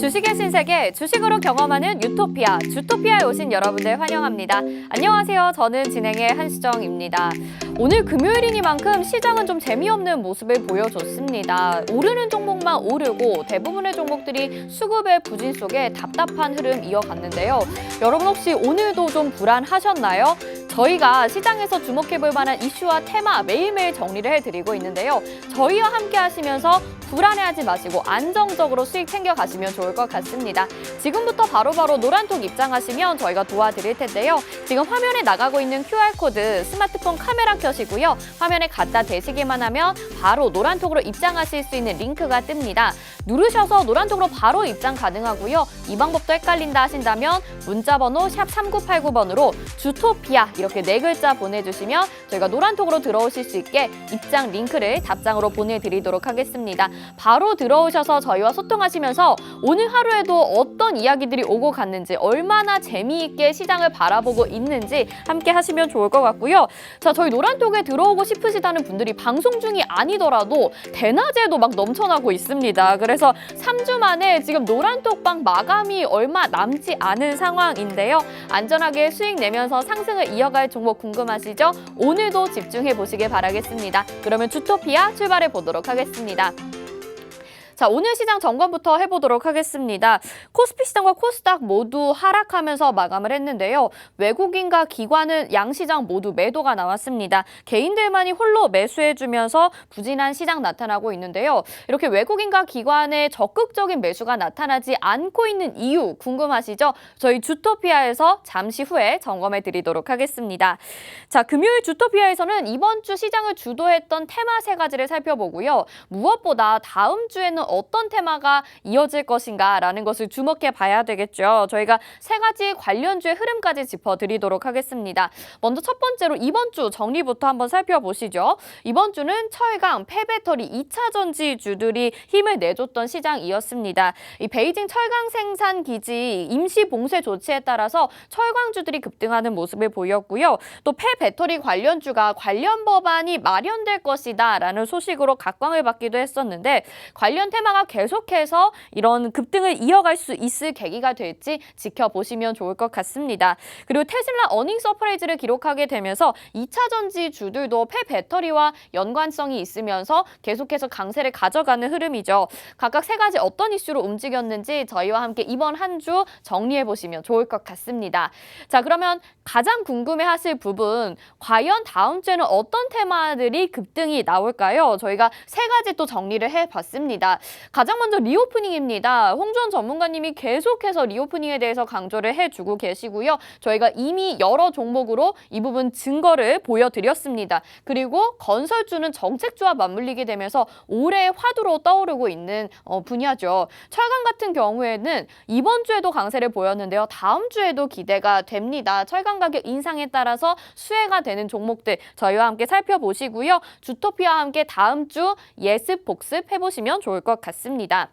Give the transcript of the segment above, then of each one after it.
주식의 신세계, 주식으로 경험하는 유토피아, 주토피아에 오신 여러분들 환영합니다. 안녕하세요. 저는 진행의 한수정입니다. 오늘 금요일이니만큼 시장은 좀 재미없는 모습을 보여줬습니다. 오르는 종목만 오르고 대부분의 종목들이 수급의 부진 속에 답답한 흐름 이어갔는데요. 여러분 혹시 오늘도 좀 불안하셨나요? 저희가 시장에서 주목해볼 만한 이슈와 테마 매일매일 정리를 해드리고 있는데요. 저희와 함께 하시면서 불안해하지 마시고 안정적으로 수익 챙겨가시면 좋을 것 같습니다. 지금부터 바로바로 노란톡 입장하시면 저희가 도와드릴 텐데요. 지금 화면에 나가고 있는 QR코드 스마트폰 카메라 켜시고요. 화면에 갖다 대시기만 하면 바로 노란톡으로 입장하실 수 있는 링크가 뜹니다. 누르셔서 노란톡으로 바로 입장 가능하고요. 이 방법도 헷갈린다 하신다면 문자번호 샵 3989번으로 주토피아 이렇게 4글자 보내주시면 저희가 노란톡으로 들어오실 수 있게 입장 링크를 답장으로 보내드리도록 하겠습니다. 바로 들어오셔서 저희와 소통하시면서 오늘 하루에도 어떤 이야기들이 오고 갔는지 얼마나 재미있게 시장을 바라보고 있는지 함께 하시면 좋을 것 같고요. 자, 저희 노란톡에 들어오고 싶으시다는 분들이 방송 중이 아니더라도 대낮에도 막 넘쳐나고 있습니다. 그래서 3주 만에 지금 노란톡방 마감이 얼마 남지 않은 상황인데요. 안전하게 수익 내면서 상승을 이어갈 종목 궁금하시죠? 오늘도 집중해 보시길 바라겠습니다. 그러면 주토피아 출발해 보도록 하겠습니다. 자, 오늘 시장 점검부터 해보도록 하겠습니다. 코스피 시장과 코스닥 모두 하락하면서 마감을 했는데요. 외국인과 기관은 양시장 모두 매도가 나왔습니다. 개인들만이 홀로 매수해주면서 부진한 시장 나타나고 있는데요. 이렇게 외국인과 기관의 적극적인 매수가 나타나지 않고 있는 이유 궁금하시죠? 저희 주토피아에서 잠시 후에 점검해 드리도록 하겠습니다. 자, 금요일 주토피아에서는 이번 주 시장을 주도했던 테마 3가지를 살펴보고요. 무엇보다 다음 주에는 어떤 테마가 이어질 것인가라는 것을 주목해 봐야 되겠죠. 저희가 3가지 관련주의 흐름까지 짚어드리도록 하겠습니다. 먼저 첫 번째로 이번 주 정리부터 한번 살펴보시죠. 이번 주는 철강, 폐배터리, 2차 전지주들이 힘을 내줬던 시장이었습니다. 이 베이징 철강 생산 기지 임시 봉쇄 조치에 따라서 철강주들이 급등하는 모습을 보였고요. 또 폐배터리 관련주가 관련 법안이 마련될 것이다라는 소식으로 각광을 받기도 했었는데 관련 테마가 계속해서 이런 급등을 이어갈 수 있을 계기가 될지 지켜보시면 좋을 것 같습니다. 그리고 테슬라 어닝 서프라이즈를 기록하게 되면서 2차 전지주들도 폐배터리와 연관성이 있으면서 계속해서 강세를 가져가는 흐름이죠. 각각 3가지 어떤 이슈로 움직였는지 저희와 함께 이번 한 주 정리해보시면 좋을 것 같습니다. 자, 그러면 가장 궁금해하실 부분, 과연 다음 주에는 어떤 테마들이 급등이 나올까요? 저희가 3가지 또 정리를 해봤습니다. 가장 먼저 리오프닝입니다. 홍주원 전문가님이 계속해서 리오프닝에 대해서 강조를 해주고 계시고요. 저희가 이미 여러 종목으로 이 부분 증거를 보여드렸습니다. 그리고 건설주는 정책주와 맞물리게 되면서 올해의 화두로 떠오르고 있는 분야죠. 철강 같은 경우에는 이번 주에도 강세를 보였는데요. 다음 주에도 기대가 됩니다. 철강 가격 인상에 따라서 수혜가 되는 종목들 저희와 함께 살펴보시고요. 주토피아와 함께 다음 주 예습 복습 해보시면 좋을 것 같습니다.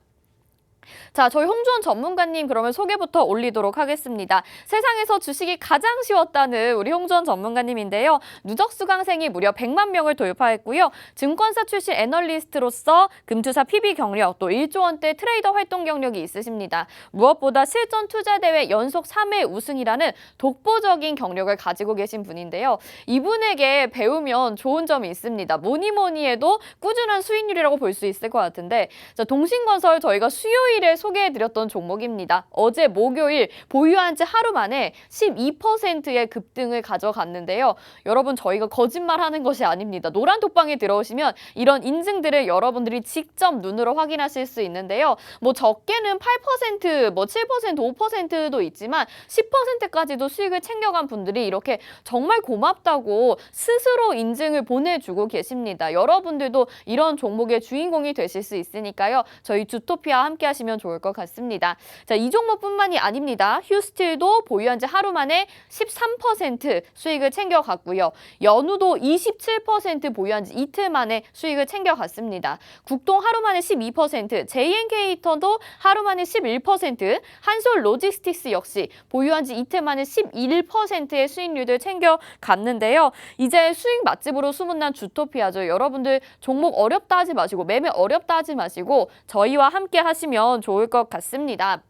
자, 저희 홍주원 전문가님 그러면 소개부터 올리도록 하겠습니다. 세상에서 주식이 가장 쉬웠다는 우리 홍주원 전문가님인데요. 누적 수강생이 무려 100만 명을 돌파했고요. 증권사 출신 애널리스트로서 금투사 PB 경력, 또 1조 원대 트레이더 활동 경력이 있으십니다. 무엇보다 실전 투자 대회 연속 3회 우승이라는 독보적인 경력을 가지고 계신 분인데요. 이분에게 배우면 좋은 점이 있습니다. 뭐니 해도 꾸준한 수익률이라고 볼 수 있을 것 같은데, 자, 동신건설 저희가 수요일에 소개해드렸던 종목입니다. 어제 목요일 보유한 지 하루 만에 12%의 급등을 가져갔는데요. 여러분, 저희가 거짓말하는 것이 아닙니다. 노란톡방에 들어오시면 이런 인증들을 여러분들이 직접 눈으로 확인하실 수 있는데요. 뭐 적게는 8%, 뭐 7%, 5%도 있지만 10%까지도 수익을 챙겨간 분들이 이렇게 정말 고맙다고 스스로 인증을 보내주고 계십니다. 여러분들도 이런 종목의 주인공이 되실 수 있으니까요. 저희 주토피아와 함께 하시면 좋을 것 같습니다. 자, 이 종목뿐만이 아닙니다. 휴스틸도 보유한 지 하루 만에 13% 수익을 챙겨갔고요. 연우도 27% 보유한 지 이틀 만에 수익을 챙겨갔습니다. 국동 하루 만에 12%, JNK턴도 하루 만에 11%, 한솔 로지스틱스 역시 보유한 지 이틀 만에 11%의 수익률을 챙겨갔는데요. 이제 수익 맛집으로 소문난 주토피아죠. 여러분들 종목 어렵다 하지 마시고 매매 어렵다 하지 마시고 저희와 함께 하시면 보시면 좋을 것 같습니다.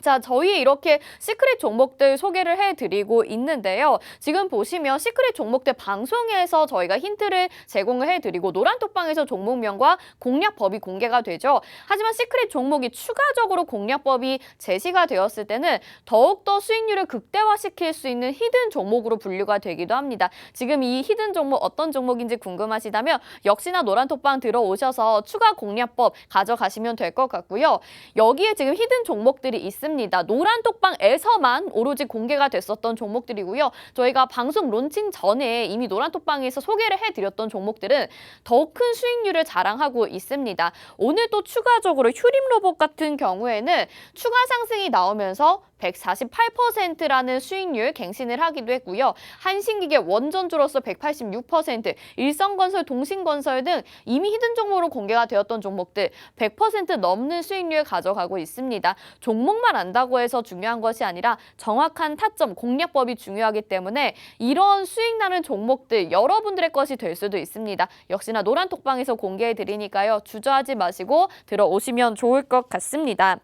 자, 저희 이렇게 시크릿 종목들 소개를 해드리고 있는데요. 지금 보시면 시크릿 종목들 방송에서 저희가 힌트를 제공을 해드리고 노란톡방에서 종목명과 공략법이 공개가 되죠. 하지만 시크릿 종목이 추가적으로 공략법이 제시가 되었을 때는 더욱더 수익률을 극대화시킬 수 있는 히든 종목으로 분류가 되기도 합니다. 지금 이 히든 종목 어떤 종목인지 궁금하시다면 역시나 노란톡방 들어오셔서 추가 공략법 가져가시면 될 것 같고요. 여기에 지금 히든 종목들이 있습니다. 노란톡방에서만 오로지 공개가 됐었던 종목들이고요. 저희가 방송 론칭 전에 이미 노란톡방에서 소개를 해드렸던 종목들은 더 큰 수익률을 자랑하고 있습니다. 오늘 또 추가적으로 휴림로봇 같은 경우에는 추가 상승이 나오면서 148%라는 수익률 갱신을 하기도 했고요. 한신기계 원전주로서 186%, 일성건설, 동신건설 등 이미 히든 종목으로 공개가 되었던 종목들 100% 넘는 수익률을 가져가고 있습니다. 종목만 안다고 해서 중요한 것이 아니라 정확한 타점, 공략법이 중요하기 때문에 이런 수익 나는 종목들 여러분들의 것이 될 수도 있습니다. 역시나 노란톡방에서 공개해 드리니까요. 주저하지 마시고 들어오시면 좋을 것 같습니다.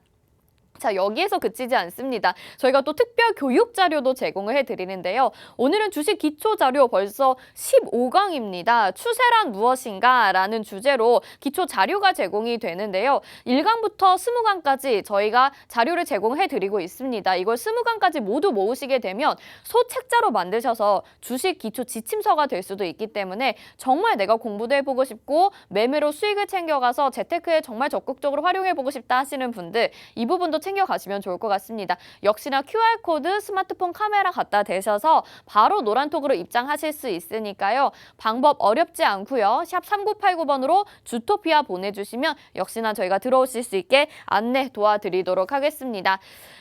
자, 여기에서 그치지 않습니다. 저희가 또 특별 교육 자료도 제공을 해드리는데요. 오늘은 주식 기초 자료 벌써 15강입니다. 추세란 무엇인가? 라는 주제로 기초 자료가 제공이 되는데요. 1강부터 20강까지 저희가 자료를 제공해드리고 있습니다. 이걸 20강까지 모두 모으시게 되면 소책자로 만드셔서 주식 기초 지침서가 될 수도 있기 때문에 정말 내가 공부도 해보고 싶고 매매로 수익을 챙겨가서 재테크에 정말 적극적으로 활용해보고 싶다 하시는 분들 이 부분도 챙겨가시면 좋을 것 같습니다. 역시나 QR코드 스마트폰 카메라 갖다 대셔서 바로 노란톡으로 입장하실 수 있으니까요. 방법 어렵지 않고요. 샵 3989번으로 주토피아 보내주시면 역시나 저희가 들어오실 수 있게 안내 도와드리도록 하겠습니다.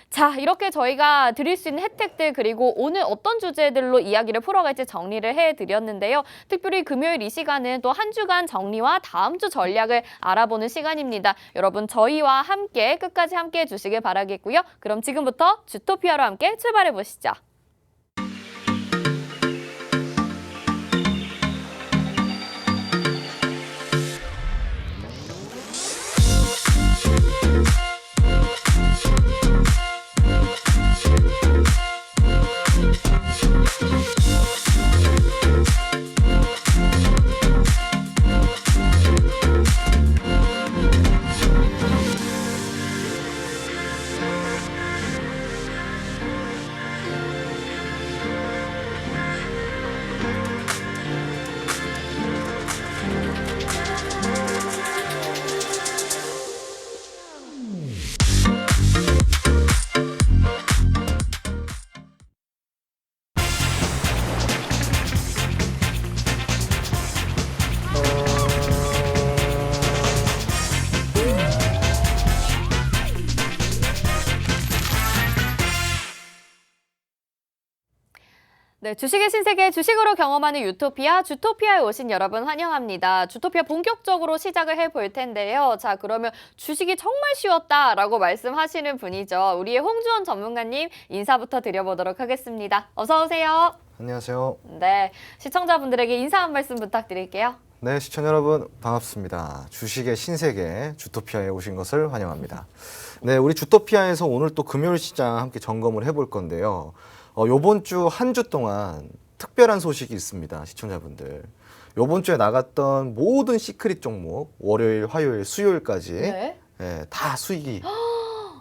자, 이렇게 저희가 드릴 수 있는 혜택들 그리고 오늘 어떤 주제들로 이야기를 풀어갈지 정리를 해드렸는데요. 특별히 금요일 이 시간은 또 한 주간 정리와 다음 주 전략을 알아보는 시간입니다. 여러분 저희와 함께 끝까지 함께 해주시길 바라겠고요. 그럼 지금부터 주토피아로 함께 출발해 보시죠. 네, 주식의 신세계 주식으로 경험하는 유토피아, 주토피아에 오신 여러분 환영합니다. 주토피아 본격적으로 시작을 해볼 텐데요. 자, 그러면 주식이 정말 쉬웠다라고 말씀하시는 분이죠. 우리의 홍주원 전문가님 인사부터 드려보도록 하겠습니다. 어서 오세요. 안녕하세요. 네, 시청자분들에게 인사 한 말씀 부탁드릴게요. 네, 시청자 여러분 반갑습니다. 주식의 신세계 주토피아에 오신 것을 환영합니다. 네, 우리 주토피아에서 오늘 또 금요일 시장 함께 점검을 해볼 건데요. 요번 주 한 주 동안 특별한 소식이 있습니다. 시청자분들. 요번 주에 나갔던 모든 시크릿 종목 월요일, 화요일, 수요일까지 네. 다 수익이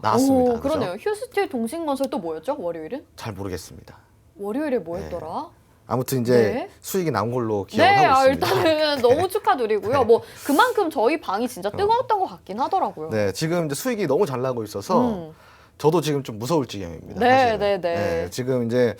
나왔습니다. 오, 그러네요. 휴스틸 동신건설 또 뭐였죠? 월요일은? 잘 모르겠습니다. 월요일에 뭐였더라? 아무튼 이제 네. 수익이 나온 걸로 네, 기억하고 있습니다. 일단은 너무 축하드리고요. 네. 뭐 그만큼 저희 방이 진짜 뜨거웠던 것 같긴 하더라고요. 네, 지금 이제 수익이 너무 잘 나고 있어서 저도 지금 좀 무서울 지경입니다. 네, 사실은. 네, 네. 지금 이제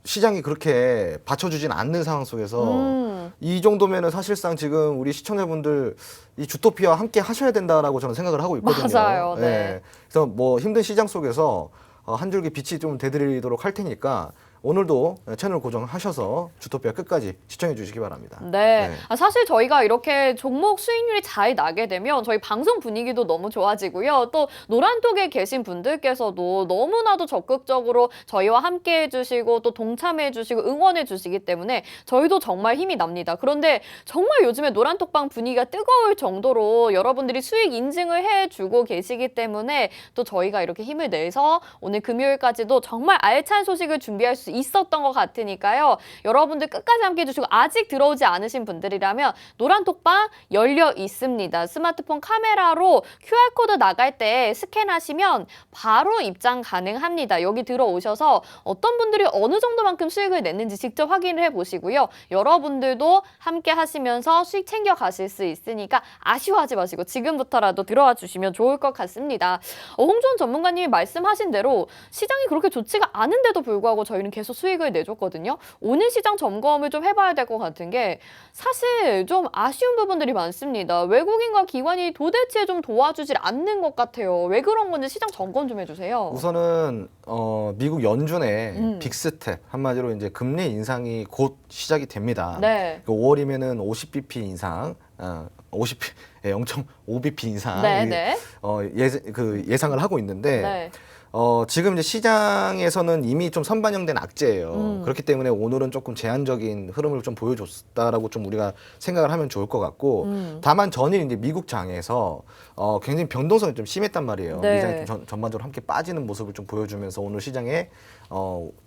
시장이 그렇게 받쳐주진 않는 상황 속에서 이 정도면은 사실상 지금 우리 시청자분들 이 주토피아와 함께 하셔야 된다라고 저는 생각을 하고 있거든요. 맞아요. 네. 그래서 뭐 힘든 시장 속에서 한 줄기 빛이 좀 되드리도록 할 테니까 오늘도 채널 고정하셔서 주토피아 끝까지 시청해 주시기 바랍니다. 네. 네. 사실 저희가 이렇게 종목 수익률이 잘 나게 되면 저희 방송 분위기도 너무 좋아지고요. 또 노란톡에 계신 분들께서도 너무나도 적극적으로 저희와 함께 해주시고 또 동참해 주시고 응원해 주시기 때문에 저희도 정말 힘이 납니다. 그런데 정말 요즘에 노란톡방 분위기가 뜨거울 정도로 여러분들이 수익 인증을 해주고 계시기 때문에 또 저희가 이렇게 힘을 내서 오늘 금요일까지도 정말 알찬 소식을 준비할 수 있었던 것 같으니까요. 여러분들 끝까지 함께 해주시고 아직 들어오지 않으신 분들이라면 노란톡방 열려 있습니다. 스마트폰 카메라로 QR코드 나갈 때 스캔하시면 바로 입장 가능합니다. 여기 들어오셔서 어떤 분들이 어느 정도만큼 수익을 냈는지 직접 확인을 해보시고요. 여러분들도 함께 하시면서 수익 챙겨 가실 수 있으니까 아쉬워하지 마시고 지금부터라도 들어와 주시면 좋을 것 같습니다. 홍준 전문가님이 말씀하신 대로 시장이 그렇게 좋지가 않은데도 불구하고 저희는 계속 수익을 내줬거든요. 오늘 시장 점검을 좀 해봐야 될 것 같은 게 사실 좀 아쉬운 부분들이 많습니다. 외국인과 기관이 도대체 좀 도와주질 않는 것 같아요. 왜 그런 건지 시장 점검 좀 해주세요. 우선은 미국 연준의 빅스텝 한마디로 이제 금리 인상이 곧 시작이 됩니다. 네. 5월이면은 50bp 인상, 50 0.5bp 인상 네, 네. 예상을 하고 있는데. 네. 지금 이제 시장에서는 이미 좀 선반영된 악재예요. 그렇기 때문에 오늘은 조금 제한적인 흐름을 좀 보여줬다라고 좀 우리가 생각을 하면 좋을 것 같고, 다만 전일 이제 미국 장에서 굉장히 변동성이 좀 심했단 말이에요. 네. 미장이 좀 전반적으로 함께 빠지는 모습을 좀 보여주면서 오늘 시장에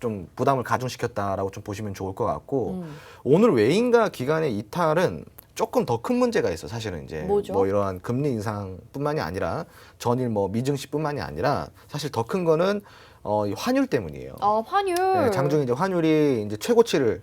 좀 부담을 가중시켰다라고 좀 보시면 좋을 것 같고, 오늘 외인과 기관의 이탈은 조금 더 큰 문제가 있어. 사실은 이제 뭐죠? 뭐 이러한 금리 인상뿐만이 아니라 전일 뭐 미증시뿐만이 아니라 사실 더 큰 거는 이 환율 때문이에요. 환율. 네, 장중에 이제 환율이 이제 최고치를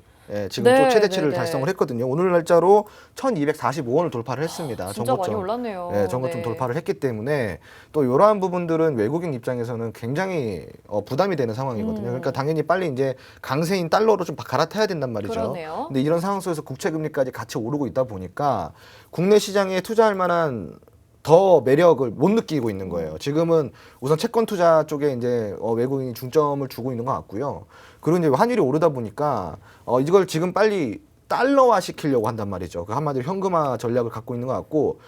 지금 네, 또 최대치를 네, 네. 달성을 했거든요. 오늘 날짜로 1,245원을 돌파를 했습니다. 진짜 많이 정고점. 올랐네요. 네, 정고점 돌파를 했기 때문에 또 이러한 부분들은 외국인 입장에서는 굉장히 부담이 되는 상황이거든요. 그러니까 당연히 빨리 이제 강세인 달러로 좀 갈아타야 된단 말이죠. 그러네요. 근데 이런 상황 속에서 국채 금리까지 같이 오르고 있다 보니까 국내 시장에 투자할 만한 더 매력을 못 느끼고 있는 거예요. 지금은 우선 채권 투자 쪽에 이제 외국인이 중점을 주고 있는 것 같고요. 그리고 이제 환율이 오르다 보니까 이걸 지금 빨리 달러화 시키려고 한단 말이죠. 그 한마디로 현금화 전략을 갖고 있는 것 같고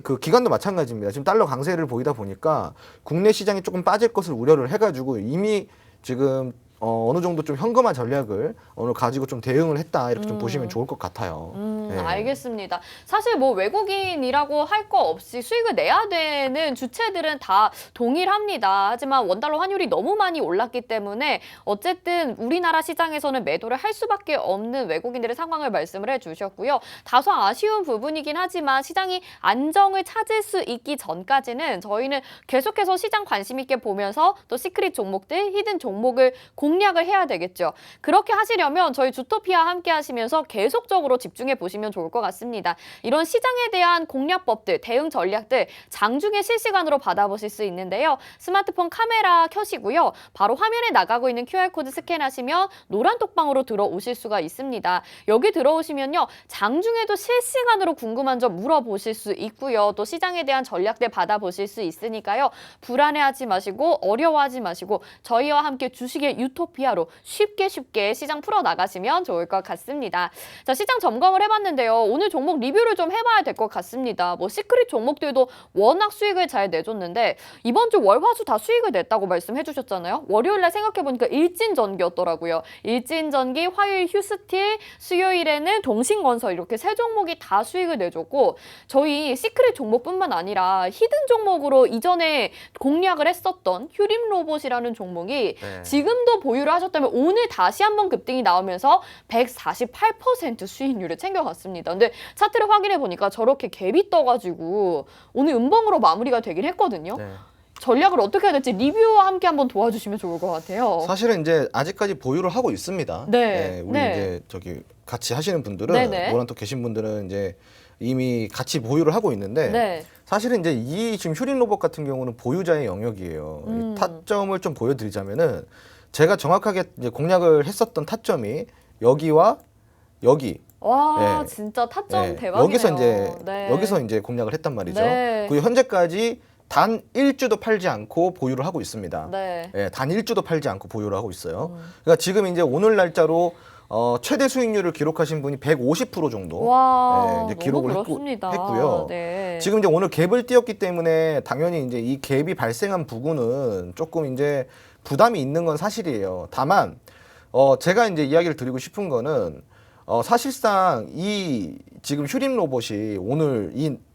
그 기관도 마찬가지입니다. 지금 달러 강세를 보이다 보니까 국내 시장이 조금 빠질 것을 우려를 해가지고 이미 지금 어느 정도 좀 현금화 전략을 오늘 가지고 좀 대응을 했다 이렇게 좀 보시면 좋을 것 같아요. 네. 알겠습니다. 사실 뭐 외국인이라고 할 거 없이 수익을 내야 되는 주체들은 다 동일합니다. 하지만 원달러 환율이 너무 많이 올랐기 때문에 어쨌든 우리나라 시장에서는 매도를 할 수밖에 없는 외국인들의 상황을 말씀을 해주셨고요. 다소 아쉬운 부분이긴 하지만 시장이 안정을 찾을 수 있기 전까지는 저희는 계속해서 시장 관심 있게 보면서 또 시크릿 종목들, 히든 종목을 공략을 해야 되겠죠. 그렇게 하시려면 저희 주토피아 함께 하시면서 계속적으로 집중해 보시면 좋을 것 같습니다. 이런 시장에 대한 공략법들, 대응 전략들 장중에 실시간으로 받아보실 수 있는데요. 스마트폰 카메라 켜시고요. 바로 화면에 나가고 있는 QR코드 스캔하시면 노란톡방으로 들어오실 수가 있습니다. 여기 들어오시면요. 장중에도 실시간으로 궁금한 점 물어보실 수 있고요. 또 시장에 대한 전략들 받아보실 수 있으니까요. 불안해하지 마시고 어려워하지 마시고 저희와 함께 주식의 유토피아로 쉽게 시장 풀어나가시면 좋을 것 같습니다. 자, 시장 점검을 해봤는데요. 오늘 종목 리뷰를 좀 해봐야 될 것 같습니다. 뭐 시크릿 종목들도 워낙 수익을 잘 내줬는데 이번 주 월, 화, 수 다 수익을 냈다고 말씀해 주셨잖아요. 월요일날 생각해보니까 일진전기였더라고요. 일진전기, 화요일 휴스틸, 수요일에는 동신건설 이렇게 세 종목이 다 수익을 내줬고 저희 시크릿 종목뿐만 아니라 히든 종목으로 이전에 공략을 했었던 휴림로봇이라는 종목이 네. 지금도 보유를 하셨다면 오늘 다시 한번 급등이 나오면서 148% 수익률을 챙겨갔습니다. 근데 차트를 확인해 보니까 저렇게 갭이 떠가지고 오늘 음봉으로 마무리가 되긴 했거든요. 네. 전략을 어떻게 해야 될지 리뷰와 함께 한번 도와주시면 좋을 것 같아요. 사실은 이제 아직까지 보유를 하고 있습니다. 네. 우리 네. 이제 저기 같이 하시는 분들은 네네. 노란톡 계신 분들은 이제 이미 같이 보유를 하고 있는데 네. 사실은 이제 이 지금 휴린 로봇 같은 경우는 보유자의 영역이에요. 이 타점을 좀 보여드리자면은 제가 정확하게 이제 공략을 했었던 타점이 여기와 여기. 와, 네. 진짜 타점 네. 대박이네요. 여기서 이제 네. 여기서 이제 공략을 했단 말이죠. 네. 그리고 현재까지 단 1주도 팔지 않고 보유를 하고 있습니다. 네. 예, 단 1주도 팔지 않고 보유를 하고 있어요. 그러니까 지금 이제 오늘 날짜로 최대 수익률을 기록하신 분이 150% 정도 와, 이제 너무 기록을 부럽습니다. 했고요. 네. 지금 이제 오늘 갭을 띄었기 때문에 당연히 이제 이 갭이 발생한 부분은 조금 이제 부담이 있는 건 사실이에요. 다만 제가 이제 이야기를 드리고 싶은 거는 사실상 이 지금 휴림 로봇이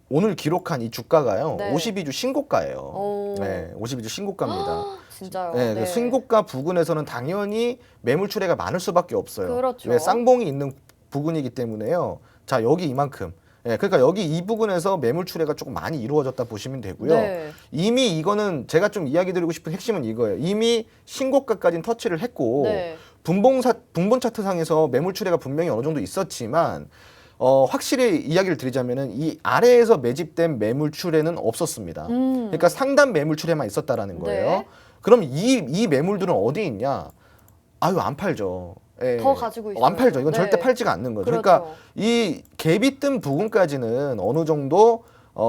오늘 기록한 이 주가가요. 네. 52주 신고가예요. 오. 네, 52주 신고가입니다. 진짜요? 네, 네. 그 신고가 부근에서는 당연히 매물 출회가 많을 수밖에 없어요. 그렇죠. 왜 쌍봉이 있는 부근이기 때문에요. 자, 여기 이만큼. 예, 그러니까 여기 이 부분에서 매물 출회가 조금 많이 이루어졌다 보시면 되고요. 네. 이미 이거는 제가 좀 이야기 드리고 싶은 핵심은 이거예요. 이미 신고가까지는 터치를 했고 네. 분봉 차트상에서 매물 출회가 분명히 어느 정도 있었지만 확실히 이야기를 드리자면은 이 아래에서 매집된 매물 출회는 없었습니다. 그러니까 상단 매물 출회만 있었다라는 거예요. 네. 그럼 이 매물들은 어디 있냐? 아유, 안 팔죠. 예. 더 가지고 있어요. 안 팔죠. 이건 네. 절대 팔지가 않는 거죠. 그렇죠. 그러니까 이 갭이 뜬 부분까지는 어느 정도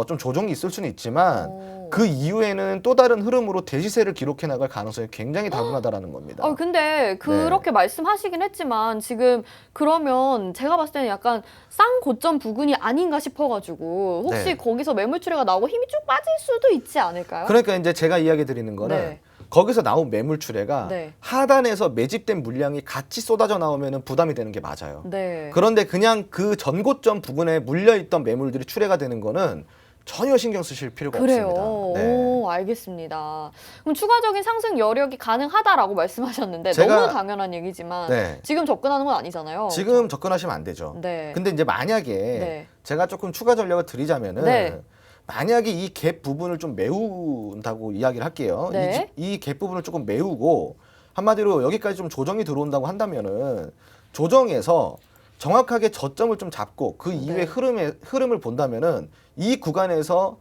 좀 조정이 있을 수는 있지만 오. 그 이후에는 또 다른 흐름으로 대시세를 기록해 나갈 가능성이 굉장히 다분하다라는 겁니다. 근데 그렇게 말씀하시긴 했지만 지금 그러면 제가 봤을 때는 약간 쌍 고점 부근이 아닌가 싶어가지고 혹시 네. 거기서 매물 출회가 나오고 힘이 쭉 빠질 수도 있지 않을까요? 그러니까 이제 제가 이야기 드리는 거는 네. 거기서 나온 매물 출회가 네. 하단에서 매집된 물량이 같이 쏟아져 나오면 부담이 되는 게 맞아요. 네. 그런데 그냥 그 전고점 부근에 물려있던 매물들이 출회가 되는 거는 전혀 신경 쓰실 필요가 그래요. 없습니다. 네. 오, 알겠습니다. 그럼 추가적인 상승 여력이 가능하다라고 말씀하셨는데 제가- 너무 당연한 얘기지만 네. 지금 접근하는 건 아니잖아요. 지금 접근하시면 안 되죠. 네. 근데 이제 만약에 네. 제가 조금 추가 전략을 드리자면은 네. 만약에 이 갭 부분을 좀 메운다고 이야기를 할게요. 네. 이 갭 부분을 조금 메우고 한마디로 여기까지 좀 조정이 들어온다고 한다면은 조정에서 정확하게 저점을 좀 잡고 그 이후에 네. 흐름을 본다면은 이 구간에서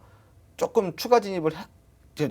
조금 추가 진입을 이제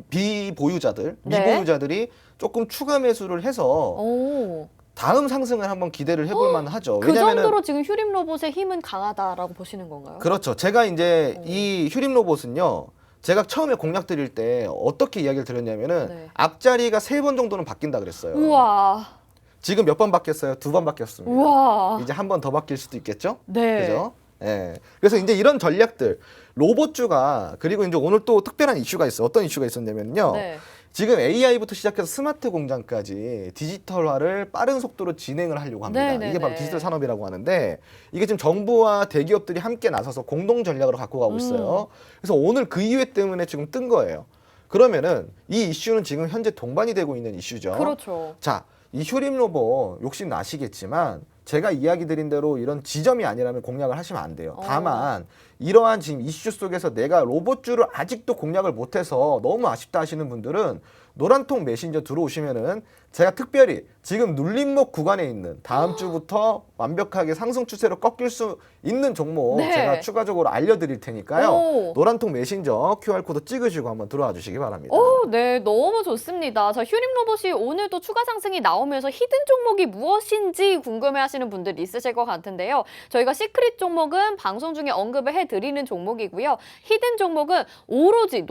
비보유자들, 네. 미보유자들이 조금 추가 매수를 해서 오. 다음 상승을 한번 기대를 해볼 만하죠. 그 정도로 지금 휴림 로봇의 힘은 강하다라고 보시는 건가요? 그렇죠. 제가 이제 이 휴림 로봇은요. 제가 처음에 공략 드릴 때 어떻게 이야기를 드렸냐면은 네. 앞자리가 3번 정도는 바뀐다 그랬어요. 우와. 지금 몇 번 바뀌었어요? 2번 바뀌었습니다. 우와. 이제 한 번 더 바뀔 수도 있겠죠? 네. 그죠? 예. 그래서 이제 이런 전략들 로봇주가 그리고 이제 오늘 또 특별한 이슈가 있어요. 어떤 이슈가 있었냐면요. 네. 지금 AI부터 시작해서 스마트 공장까지 디지털화를 빠른 속도로 진행을 하려고 합니다. 네네네. 이게 바로 디지털 산업이라고 하는데 이게 지금 정부와 대기업들이 함께 나서서 공동 전략으로 갖고 가고 있어요. 그래서 오늘 그 이유 때문에 지금 뜬 거예요. 그러면은 이 이슈는 지금 현재 동반이 되고 있는 이슈죠. 그렇죠. 자, 이 휴림 로봇 욕심 나시겠지만 제가 이야기 드린 대로 이런 지점이 아니라면 공략을 하시면 안 돼요. 다만 이러한 지금 이슈 속에서 내가 로봇주를 아직도 공략을 못해서 너무 아쉽다 하시는 분들은 노란통 메신저 들어오시면은 제가 특별히 지금 눌림목 구간에 있는 다음 주부터 완벽하게 상승 추세로 꺾일 수 있는 종목 네. 제가 추가적으로 알려드릴 테니까요. 오. 노란통 메신저 QR코드 찍으시고 한번 들어와 주시기 바랍니다. 오, 네, 너무 좋습니다. 자, 휴림 로봇이 오늘도 추가 상승이 나오면서 히든 종목이 무엇인지 궁금해하시는 분들이 있으실 것 같은데요. 저희가 시크릿 종목은 방송 중에 언급을 해드리는 종목이고요. 히든 종목은 오로지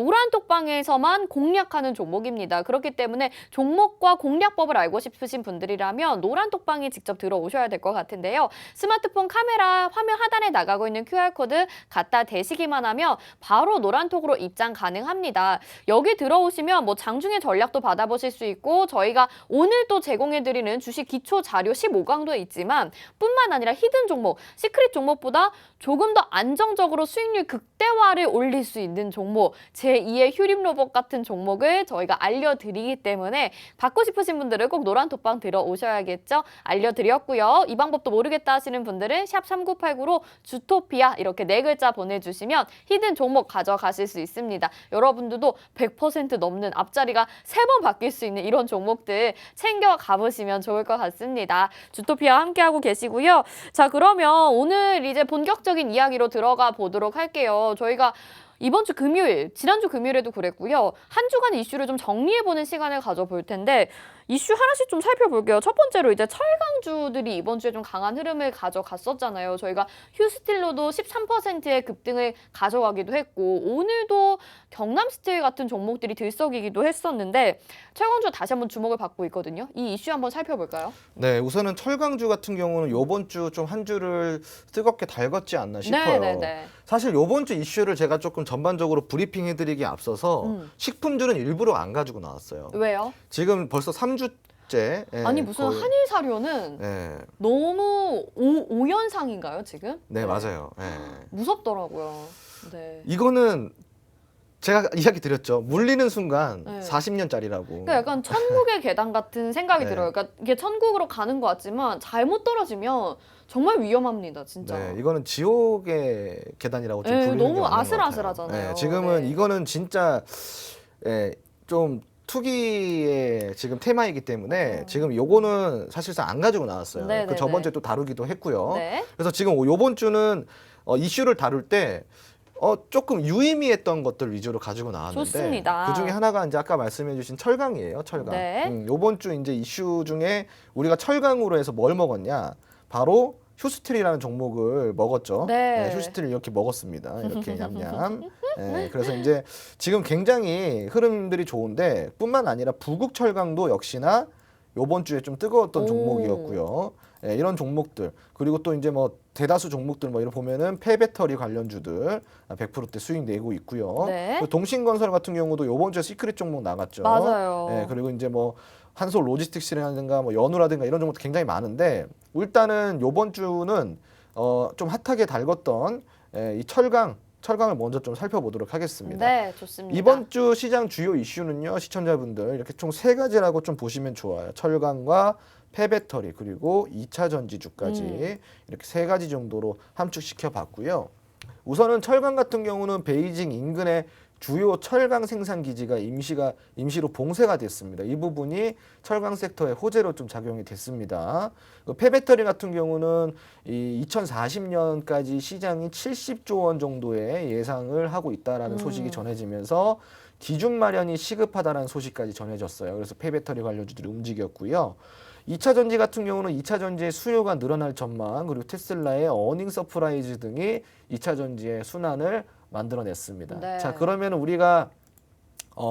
노란톡방에서만 공략하는 종목입니다. 그렇기 때문에 종목과 공략법을 알고 싶으신 분들이라면 노란톡방에 직접 들어오셔야 될 것 같은데요. 스마트폰 카메라 화면 하단에 나가고 있는 QR코드 갖다 대시기만 하면 바로 노란톡으로 입장 가능합니다. 여기 들어오시면 뭐 장중에 전략도 받아보실 수 있고 저희가 오늘 또 제공해드리는 주식 기초 자료 15강도에 있지만 뿐만 아니라 히든 종목, 시크릿 종목보다 조금 더 안정적으로 수익률 극대화를 올릴 수 있는 종목, 제2의 휴림 로봇 같은 종목을 저희가 알려드리기 때문에 받고 싶으신 분들은 꼭 노란톡방 들어오셔야겠죠. 알려드렸고요. 이 방법도 모르겠다 하시는 분들은 샵 3989로 주토피아 이렇게 4글자 보내주시면 히든 종목 가져가실 수 있습니다. 여러분들도 100% 넘는 앞자리가 3번 바뀔 수 있는 이런 종목들 챙겨 가보시면 좋을 것 같습니다. 주토피아 함께하고 계시고요. 자, 그러면 오늘 이제 본격적인 이야기로 들어가 보도록 할게요. 저희가 이번 주 금요일, 지난주 금요일에도 그랬고요. 한 주간 이슈를 좀 정리해보는 시간을 가져볼 텐데 이슈 하나씩 좀 살펴볼게요. 첫 번째로 이제 철강주들이 이번 주에 좀 강한 흐름을 가져갔었잖아요. 저희가 휴스틸로도 13%의 급등을 가져가기도 했고 오늘도 경남스틸 같은 종목들이 들썩이기도 했었는데 철강주 다시 한번 주목을 받고 있거든요. 이 이슈 한번 살펴볼까요? 네, 우선은 철강주 같은 경우는 요번 주 좀 한 주를 뜨겁게 달궜지 않나 싶어요. 네네네. 사실 요번 주 이슈를 제가 조금 전반적으로 브리핑해드리기 앞서서 식품주는 일부러 안 가지고 나왔어요. 왜요? 지금 벌써 3주째. 아니 무슨 한일 사료는 너무 오연상인가요 지금? 네, 맞아요. 예. 무섭더라고요. 네. 이거는 제가 이야기 드렸죠. 물리는 순간 네. 40년짜리라고. 그러니까 약간 천국의 계단 같은 생각이 네. 들어요. 그러니까 이게 천국으로 가는 것 같지만 잘못 떨어지면 정말 위험합니다, 진짜. 네, 이거는 지옥의 계단이라고 좀 네, 부르는 게 너무 맞는 것 아슬아슬하잖아요. 같아요. 네, 지금은 네. 이거는 진짜 좀 투기의 지금 테마이기 때문에 지금 요거는 사실상 안 가지고 나왔어요. 네네네. 그 저번 주에 또 다루기도 했고요. 네. 그래서 지금 요번 주는 이슈를 다룰 때 조금 유의미했던 것들 위주로 가지고 나왔는데 좋습니다. 그 중에 하나가 이제 아까 말씀해주신 철강이에요. 철강. 네. 요번 주 이제 이슈 중에 우리가 철강으로 해서 뭘 먹었냐? 바로 휴스트리라는 종목을 먹었죠. 네. 휴스트리를 이렇게 먹었습니다. 이렇게 냠냠. 네, 그래서 이제 지금 굉장히 흐름들이 좋은데 뿐만 아니라 부국철강도 역시나 요번 주에 좀 뜨거웠던 오. 종목이었고요. 예, 이런 종목들 그리고 또 이제 뭐 대다수 종목들 뭐 이런 보면은 폐배터리 관련주들 100%대 수익 내고 있고요. 네. 그리고 동신건설 같은 경우도 요번 주에 시크릿 종목 나갔죠. 맞아요. 예, 그리고 이제 뭐 한솔 로지스틱스라든가 뭐 연우라든가 이런 종목도 굉장히 많은데 일단은 요번 주는 좀 핫하게 달궜던 이 철강을 먼저 좀 살펴보도록 하겠습니다. 네, 좋습니다. 이번 주 시장 주요 이슈는요, 시청자분들 이렇게 총 3가지라고 좀 보시면 좋아요. 철강과 폐배터리 그리고 2차 전지주까지 이렇게 3가지 정도로 함축시켜 봤고요. 우선은 철강 같은 경우는 베이징 인근의 주요 철강 생산 기지가 임시로 봉쇄가 됐습니다. 이 부분이 철강 섹터의 호재로 좀 작용이 됐습니다. 폐배터리 같은 경우는 이 2040년까지 시장이 70조 원 정도의 예상을 하고 있다라는 소식이 전해지면서 기준 마련이 시급하다라는 소식까지 전해졌어요. 그래서 폐배터리 관련주들이 움직였고요. 2차 전지 같은 경우는 2차 전지의 수요가 늘어날 전망 그리고 테슬라의 어닝 서프라이즈 등이 2차 전지의 순환을 만들어냈습니다. 네. 자, 그러면 우리가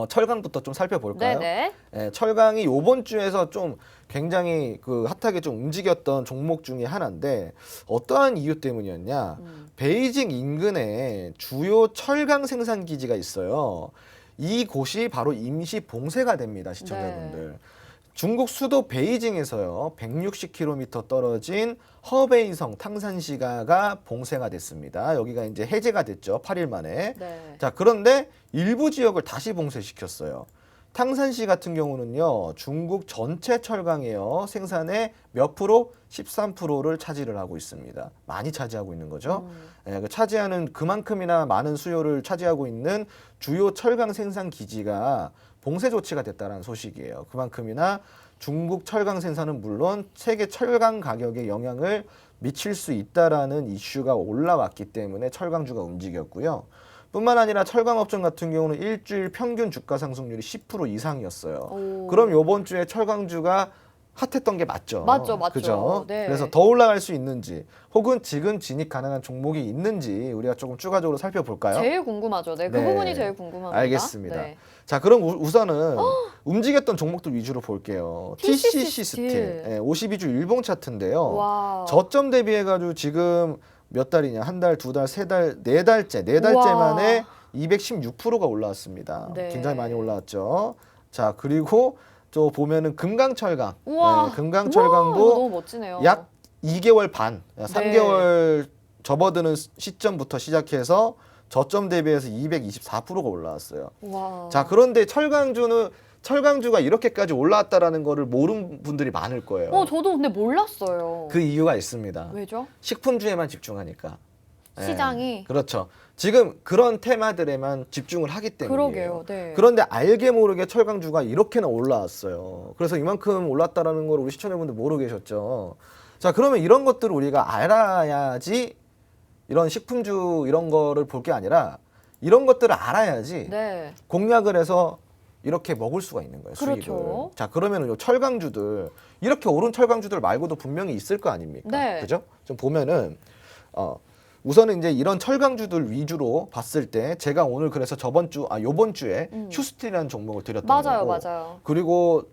철강부터 좀 살펴볼까요? 네네. 예, 철강이 요번 주에서 좀 굉장히 그 핫하게 좀 움직였던 종목 중에 하나인데 어떠한 이유 때문이었냐? 베이징 인근에 주요 철강 생산 기지가 있어요. 이 곳이 바로 임시 봉쇄가 됩니다, 시청자분들. 네. 중국 수도 베이징에서요 160km 떨어진 허베이성 탕산시가가 봉쇄가 됐습니다. 여기가 이제 해제가 됐죠. 8일 만에. 네. 자, 그런데 일부 지역을 다시 봉쇄시켰어요. 탕산시 같은 경우는요 중국 전체 철강이에요 생산의 몇 프로? 13%를 차지를 하고 있습니다. 많이 차지하고 있는 거죠. 예, 그 차지하는 그만큼이나 많은 수요를 차지하고 있는 주요 철강 생산 기지가 봉쇄 조치가 됐다는 소식이에요. 그만큼이나 중국 철강 생산은 물론 세계 철강 가격에 영향을 미칠 수 있다라는 이슈가 올라왔기 때문에 철강주가 움직였고요. 뿐만 아니라 철강업종 같은 경우는 일주일 평균 주가 상승률이 10% 이상이었어요. 오. 그럼 이번 주에 철강주가 핫했던 게 맞죠. 맞죠. 그죠? 네. 그래서 더 올라갈 수 있는지 혹은 지금 진입 가능한 종목이 있는지 우리가 조금 추가적으로 살펴볼까요? 제일 궁금하죠. 네, 그 네. 부분이 제일 궁금합니다. 알겠습니다. 네. 자, 그럼 우선은 움직였던 종목들 위주로 볼게요. TCC TCC 스틸. 스틸. 예, 52주 일봉 차트인데요. 와. 저점 대비해가지고 지금 몇 달이냐? 한 달, 두 달, 세 달, 네 달째 우와. 만에 216%가 올라왔습니다. 네. 굉장히 많이 올라왔죠. 자, 그리고 또 보면은 금강철강. 우와. 예, 금강철강도 우와, 너무 멋지네요. 약 2개월 반, 3개월 접어드는 시점부터 시작해서 저점 대비해서 224%가 올라왔어요. 와. 자, 그런데 철강주가 이렇게까지 올라왔다라는 거를 모르는 분들이 많을 거예요. 저도 근데 몰랐어요. 그 이유가 있습니다. 왜죠? 식품주에만 집중하니까. 예, 시장이. 그렇죠. 지금 그런 테마들에만 집중을 하기 때문이에요. 그러게요. 네. 그런데 알게 모르게 철강주가 이렇게나 올라왔어요. 그래서 이만큼 올랐다라는 걸 우리 시청자분들 모르고 계셨죠. 자, 그러면 이런 것들을 우리가 알아야지 이런 식품주 이런 거를 볼 게 아니라 이런 것들을 알아야지 네. 공략을 해서 이렇게 먹을 수가 있는 거예요. 그렇죠. 수익을. 자, 그러면 요 철강주들 이렇게 오른 철강주들 말고도 분명히 있을 거 아닙니까? 네. 그죠? 좀 보면은 우선은 이제 이런 철강주들 위주로 봤을 때 제가 오늘 그래서 요번 주에 휴스틸이라는 종목을 드렸던 맞아요, 거고 맞아요. 그리고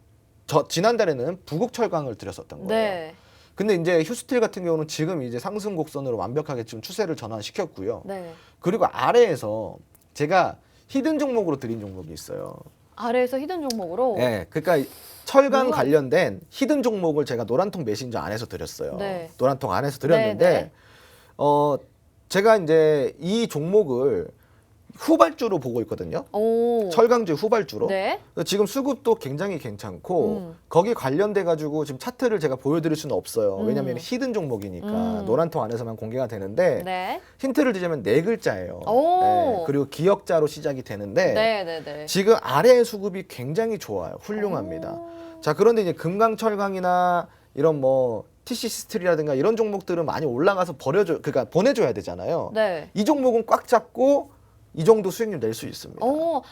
지난달에는 부국철강을 드렸었던 거예요. 네. 근데 이제 휴스틸 같은 경우는 지금 이제 상승 곡선으로 완벽하게 지금 추세를 전환시켰고요. 네. 그리고 아래에서 제가 히든 종목으로 드린 종목이 있어요. 아래에서 히든 종목으로. 네, 그러니까 철강 우와. 관련된 히든 종목을 제가 노란통 메신저 안에서 드렸어요. 네. 노란통 안에서 드렸는데 네, 네. 제가 이제 이 종목을 후발주로 보고 있거든요. 오. 철강주 후발주로. 네. 지금 수급도 굉장히 괜찮고 거기 관련돼 가지고 지금 차트를 제가 보여드릴 수는 없어요. 왜냐하면 히든 종목이니까 노란통 안에서만 공개가 되는데 네. 힌트를 드리자면 네 글자예요. 오. 네, 그리고 기역자로 시작이 되는데 네, 네, 네. 지금 아래의 수급이 굉장히 좋아요. 훌륭합니다. 자, 그런데 이제 금강철강이나 이런 뭐 TC 스틸이라든가 이런 종목들은 많이 올라가서 그러니까 보내줘야 되잖아요. 네. 이 종목은 꽉 잡고 이 정도 수익률 낼 수 있습니다.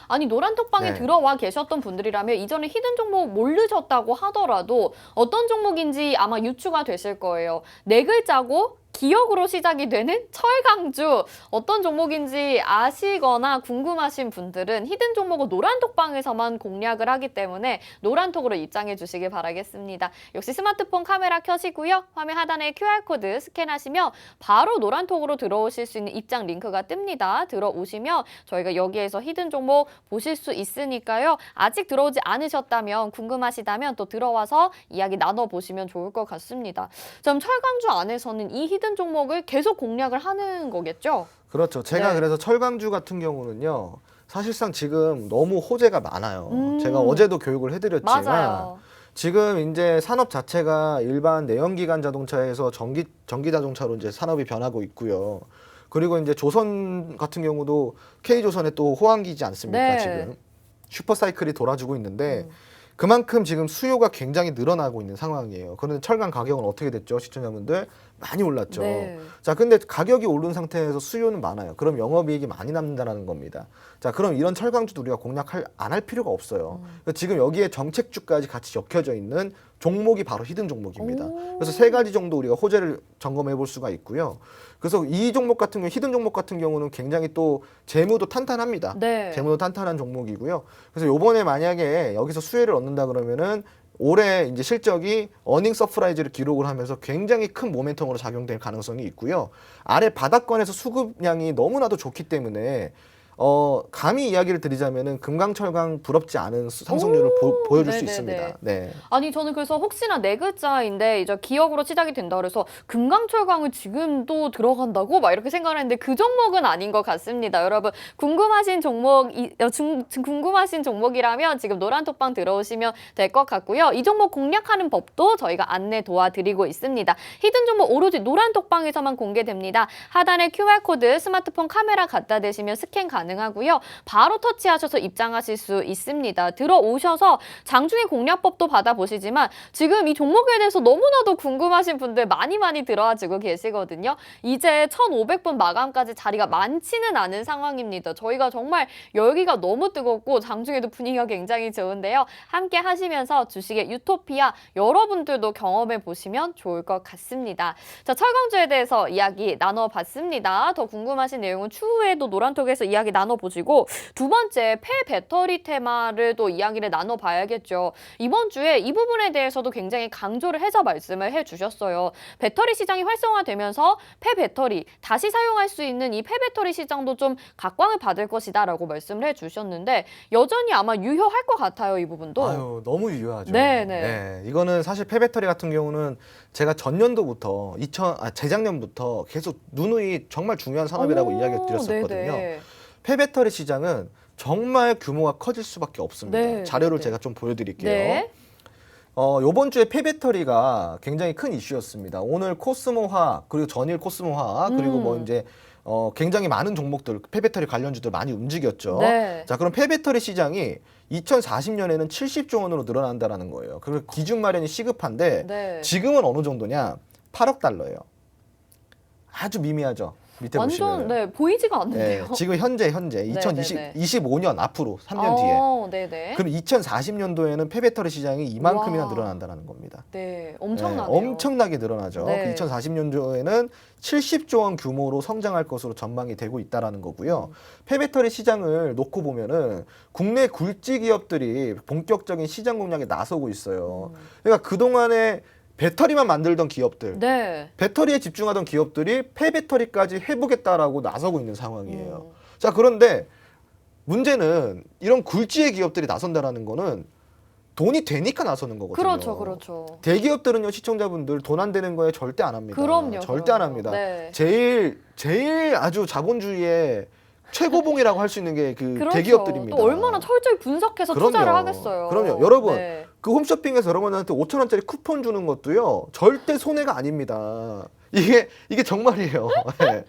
아니 노란톡방에 네. 들어와 계셨던 분들이라면 이전에 히든 종목 모르셨다고 하더라도 어떤 종목인지 아마 유추가 되실 거예요. 네 글자고 기억으로 시작이 되는 철강주 어떤 종목인지 아시거나 궁금하신 분들은 히든 종목은 노란톡방에서만 공략을 하기 때문에 노란톡으로 입장해 주시길 바라겠습니다. 역시 스마트폰 카메라 켜시고요. 화면 하단에 QR코드 스캔하시면 바로 노란톡으로 들어오실 수 있는 입장 링크가 뜹니다. 들어오시면 저희가 여기에서 히든 종목 보실 수 있으니까요. 아직 들어오지 않으셨다면 궁금하시다면 또 들어와서 이야기 나눠보시면 좋을 것 같습니다. 그럼 철강주 안에서는 이 히든 종목을 계속 공략을 하는 거겠죠? 그렇죠. 제가 네. 그래서 철강주 같은 경우는요. 사실상 지금 너무 호재가 많아요. 제가 음. 어제도 교육을 해드렸지만 맞아요. 지금 이제 산업 자체가 일반 내연기관 자동차에서 전기 자동차로 이제 산업이 변하고 있고요. 그리고 이제 조선 같은 경우도 K조선에 또 호황기지 않습니까? 네. 지금 슈퍼사이클이 돌아주고 있는데 그만큼 지금 수요가 굉장히 늘어나고 있는 상황이에요. 그런데 철강 가격은 어떻게 됐죠? 시청자분들 많이 올랐죠. 네. 자, 근데 가격이 오른 상태에서 수요는 많아요. 그럼 영업이익이 많이 남는다는 겁니다. 자, 그럼 이런 철강주도 우리가 안 할 필요가 없어요. 지금 여기에 정책주까지 같이 엮여져 있는 종목이 바로 히든 종목입니다. 그래서 세 가지 정도 우리가 호재를 점검해 볼 수가 있고요. 그래서 이 종목 같은 경우, 히든 종목 같은 경우는 굉장히 또 재무도 탄탄합니다. 네. 재무도 탄탄한 종목이고요. 그래서 요번에 만약에 여기서 수혜를 얻는다 그러면은 올해 이제 실적이 어닝 서프라이즈를 기록을 하면서 굉장히 큰 모멘텀으로 작용될 가능성이 있고요. 아래 바닥권에서 수급량이 너무나도 좋기 때문에 감히 이야기를 드리자면은 금강철강 부럽지 않은 상승률을 보여줄 수 네네네. 있습니다. 네. 아니 저는 그래서 혹시나 네 글자인데 이제 기억으로 시작이 된다 그래서 금강철강은 지금도 들어간다고 막 이렇게 생각을 했는데 그 종목은 아닌 것 같습니다. 여러분 궁금하신 궁금하신 종목이라면 지금 노란톡방 들어오시면 될 것 같고요. 이 종목 공략하는 법도 저희가 안내 도와드리고 있습니다. 히든 종목 오로지 노란톡방에서만 공개됩니다. 하단에 QR코드 스마트폰 카메라 갖다 대시면 스캔 가능하고요. 바로 터치하셔서 입장하실 수 있습니다. 들어오셔서 장중에 공략법도 받아보시지만 지금 이 종목에 대해서 너무나도 궁금하신 분들 많이 들어와주고 계시거든요. 이제 1,500분 마감까지 자리가 많지는 않은 상황입니다. 저희가 정말 열기가 너무 뜨겁고 장중에도 분위기가 굉장히 좋은데요. 함께 하시면서 주식의 유토피아 여러분들도 경험해 보시면 좋을 것 같습니다. 자, 철강주에 대해서 이야기 나눠봤습니다. 더 궁금하신 내용은 추후에도 노란톡에서 이야기 나눠보시고 두 번째 폐배터리 테마를 또 이야기를 나눠봐야겠죠. 이번 주에 이 부분에 대해서도 굉장히 강조를 해서 말씀을 해주셨어요. 배터리 시장이 활성화되면서 폐배터리 다시 사용할 수 있는 이 폐배터리 시장도 좀 각광을 받을 것이다 라고 말씀을 해주셨는데 여전히 아마 유효할 것 같아요. 이 부분도. 아유, 너무 유효하죠. 네네. 네, 이거는 사실 폐배터리 같은 경우는 제가 전년도부터 재작년부터 계속 누누이 정말 중요한 산업이라고 이야기를 드렸었거든요. 네네. 폐배터리 시장은 정말 규모가 커질 수밖에 없습니다. 네, 자료를 네. 제가 좀 보여드릴게요. 네. 요번 주에 폐배터리가 굉장히 큰 이슈였습니다. 오늘 코스모화학 그리고 전일 코스모화학 그리고 뭐 이제 굉장히 많은 종목들 폐배터리 관련주들 많이 움직였죠. 네. 자, 그럼 폐배터리 시장이 2040년에는 70조 원으로 늘어난다라는 거예요. 그리고 기준 마련이 시급한데 네. 지금은 어느 정도냐? 8억 달러예요. 아주 미미하죠. 밑에 완전 보시면 네 보이지가 않는데요. 지금 현재 네네네. 2025년 앞으로 3년 뒤에. 네네. 그럼 2040년도에는 폐배터리 시장이 이만큼이나 와. 늘어난다는 겁니다. 네, 엄청나네요. 엄청나게 늘어나죠. 네. 2040년도에는 70조 원 규모로 성장할 것으로 전망이 되고 있다라는 거고요. 폐배터리 시장을 놓고 보면은 국내 굴지 기업들이 본격적인 시장 공략에 나서고 있어요. 그러니까 그동안에 배터리만 만들던 기업들, 네. 배터리에 집중하던 기업들이 폐배터리까지 해보겠다라고 나서고 있는 상황이에요. 자, 그런데 문제는 이런 굴지의 기업들이 나선다라는 거는 돈이 되니까 나서는 거거든요. 그렇죠, 그렇죠. 대기업들은요, 시청자분들 돈 안 되는 거에 절대 안 합니다. 그럼요. 절대 안 합니다. 네. 제일 아주 자본주의의 최고봉이라고 할 수 있는 게 그 그렇죠. 대기업들입니다. 또 얼마나 철저히 분석해서 그럼요. 투자를 하겠어요. 그럼요. 여러분, 네. 그 홈쇼핑에서 여러분한테 5,000원짜리 쿠폰 주는 것도요, 절대 손해가 아닙니다. 이게 정말이에요. 네.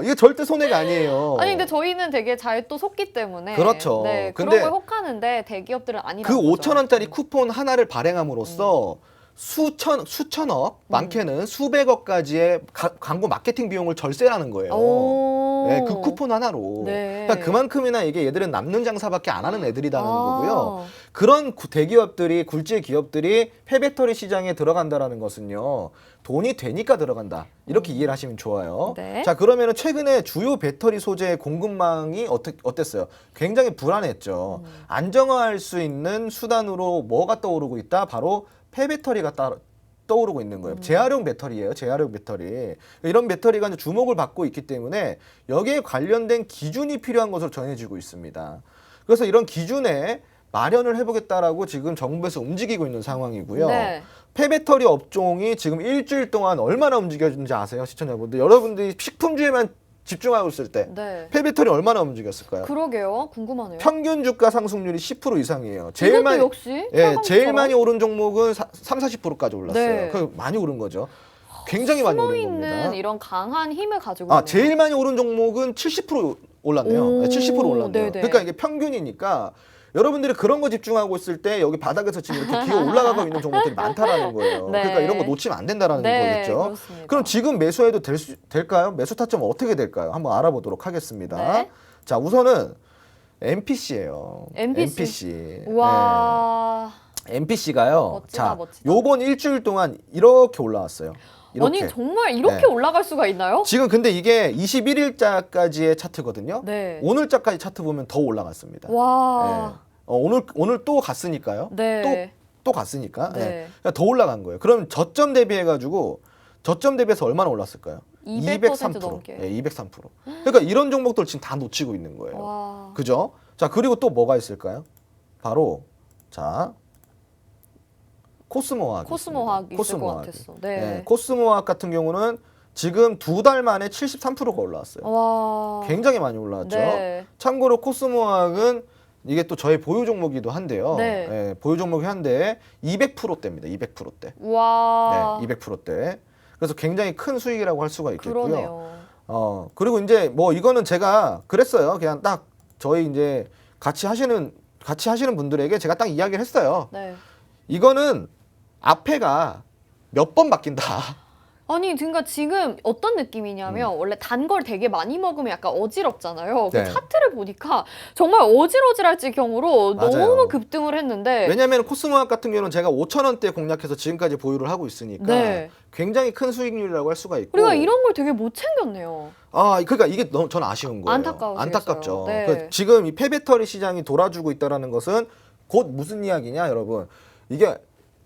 이게 절대 손해가 아니에요. 아니 근데 저희는 되게 잘 또 속기 때문에 그렇죠. 네, 근데 그런 걸 혹하는데 대기업들은 그 아니라는 거죠. 5,000원짜리 쿠폰 하나를 발행함으로써 수천억, 많게는 수백억까지의 광고 마케팅 비용을 절세라는 거예요. 오. 네, 그 쿠폰 하나로. 네. 그러니까 그만큼이나 이게 얘들은 남는 장사밖에 안 하는 애들이라는 아. 거고요. 그런 대기업들이, 굴지의 기업들이 폐배터리 시장에 들어간다라는 것은요, 돈이 되니까 들어간다. 이렇게 이해를 하시면 좋아요. 네. 자, 그러면은 최근에 주요 배터리 소재 공급망이 어땠어요? 굉장히 불안했죠. 안정화할 수 있는 수단으로 뭐가 떠오르고 있다? 바로 폐배터리가 떠오르고 있는 거예요. 재활용 배터리예요. 재활용 배터리. 이런 배터리가 이제 주목을 받고 있기 때문에 여기에 관련된 기준이 필요한 것으로 전해지고 있습니다. 그래서 이런 기준에 마련을 해보겠다라고 지금 정부에서 움직이고 있는 상황이고요. 네. 폐배터리 업종이 지금 일주일 동안 얼마나 움직여준지 아세요? 시청자분들. 여러분들이 식품주에만 집중하고 있을 때 네. 폐배터리 얼마나 움직였을까요? 그러게요. 궁금하네요. 평균 주가 상승률이 10% 이상이에요. 이것도 역시 제일 많이 오른 종목은 3-40%까지 올랐어요. 네. 그 많이 오른 거죠. 굉장히 많이 오른 숨어있는 겁니다. 이런 강한 힘을 가지고 있네요. 제일 많이 오른 종목은 70% 올랐네요. 오, 70% 올랐네요. 네네. 그러니까 이게 평균이니까 여러분들이 그런 거 집중하고 있을 때 여기 바닥에서 지금 이렇게 기어 올라가고 있는 종목들이 많다라는 거예요. 네. 그러니까 이런 거 놓치면 안 된다라는 네, 거겠죠. 그렇습니다. 그럼 지금 매수해도 될까요? 매수 타점은 어떻게 될까요? 한번 알아보도록 하겠습니다. 네. 자, 우선은 MPC예요. MPC. 네. 와. MPC가요. 멋지다, 자, 멋지다. 요번 일주일 동안 이렇게 올라왔어요. 이렇게. 아니 정말 이렇게 네. 올라갈 수가 있나요? 지금 근데 이게 21일자까지의 차트거든요. 네. 오늘자까지 차트 보면 더 올라갔습니다. 와. 네. 오늘 또 갔으니까요. 네. 또 갔으니까. 네. 네. 그러니까 더 올라간 거예요. 그럼 저점 대비해가지고 저점 대비해서 얼마나 올랐을까요? 200% 넘게. 네, 203%. 그러니까 이런 종목들 지금 다 놓치고 있는 거예요. 와. 그죠? 자, 그리고 또 뭐가 있을까요? 바로 자 코스모화학. 코스모화학 있을 것 같았어. 네. 코스모화학 같은 경우는 지금 2달 만에 73%가 올라왔어요. 와. 굉장히 많이 올라왔죠. 네. 참고로 코스모화학은 이게 또 저의 보유 종목이기도 한데요. 네. 예, 보유 종목이 한데 200%대입니다. 200%대. 와. 네, 200%대. 그래서 굉장히 큰 수익이라고 할 수가 있겠고요. 그러네요. 그리고 이제 뭐 이거는 제가 그랬어요. 그냥 딱 저희 이제 같이 하시는 분들에게 제가 딱 이야기를 했어요. 네. 이거는 앞에가 몇 번 바뀐다. 아니, 그러니까 지금 어떤 느낌이냐면 원래 단 걸 되게 많이 먹으면 약간 어지럽잖아요. 그 네. 차트를 보니까 정말 어질어질할 지경으로 맞아요. 너무 급등을 했는데 왜냐하면 코스모학 같은 경우는 제가 5,000원대 공략해서 지금까지 보유를 하고 있으니까 네. 굉장히 큰 수익률이라고 할 수가 있고. 우리가 이런 걸 되게 못 챙겼네요. 그러니까 이게 전 아쉬운 거예요. 안타까우시겠어요. 안타깝죠. 네. 지금 이 폐배터리 시장이 돌아주고 있다라는 것은 곧 무슨 이야기냐, 여러분? 이게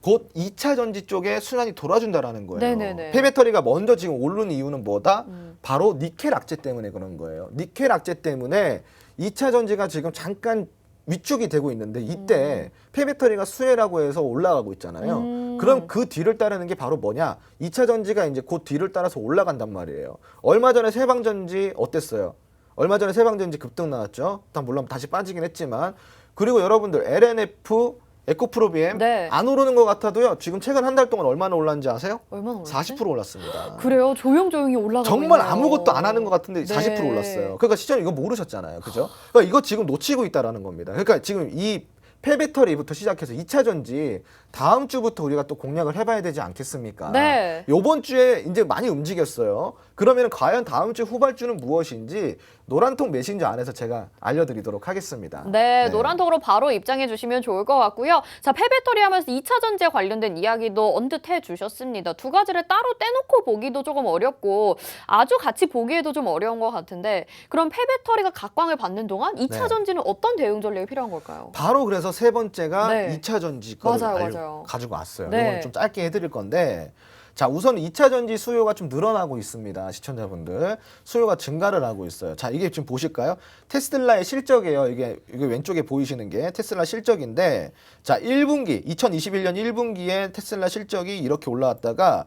곧 2차 전지 쪽에 순환이 돌아준다라는 거예요. 네네네. 폐배터리가 먼저 지금 오른 이유는 뭐다? 바로 니켈 악재 때문에 그런 거예요. 니켈 악재 때문에 2차 전지가 지금 잠깐 위축이 되고 있는데 이때 폐배터리가 수혜라고 해서 올라가고 있잖아요. 그럼 그 뒤를 따르는 게 바로 뭐냐? 2차 전지가 이제 그 뒤를 따라서 올라간단 말이에요. 얼마 전에 세방전지 어땠어요? 얼마 전에 세방전지 급등 나왔죠? 일단 물론 다시 빠지긴 했지만. 그리고 여러분들 LNF 에코프로비엠 네. 안 오르는 것 같아도요. 지금 최근 한 달 동안 얼마나 올랐는지 아세요? 얼마나 올랐지? 40% 올랐습니다. 그래요? 조용조용히 올라가고 정말 있네요. 아무것도 안 하는 것 같은데 네. 40% 올랐어요. 그러니까 시청자 이거 모르셨잖아요. 그죠? 그러니까 이거 지금 놓치고 있다라는 겁니다. 그러니까 지금 이 폐배터리부터 시작해서 2차 전지 다음 주부터 우리가 또 공략을 해봐야 되지 않겠습니까? 네. 요번 주에 이제 많이 움직였어요. 그러면 과연 다음 주 후발주는 무엇인지 노란통 메신저 안에서 제가 알려드리도록 하겠습니다. 네, 노란통으로 바로 입장해 주시면 좋을 것 같고요. 자, 폐배터리 하면서 2차 전지에 관련된 이야기도 언뜻 해 주셨습니다. 두 가지를 따로 떼놓고 보기도 조금 어렵고 아주 같이 보기에도 좀 어려운 것 같은데 그럼 폐배터리가 각광을 받는 동안 2차 네. 전지는 어떤 대응 전략이 필요한 걸까요? 바로 그래서 세 번째가 네. 2차 전지 거를 맞아요. 가지고 왔어요. 네. 이건 좀 짧게 해드릴 건데 자 우선 2차 전지 수요가 좀 늘어나고 있습니다. 시청자분들 수요가 증가를 하고 있어요. 자 이게 지금 보실까요? 테슬라의 실적이에요. 이게 왼쪽에 보이시는 게 테슬라 실적인데 자 1분기 2021년 1분기에 테슬라 실적이 이렇게 올라왔다가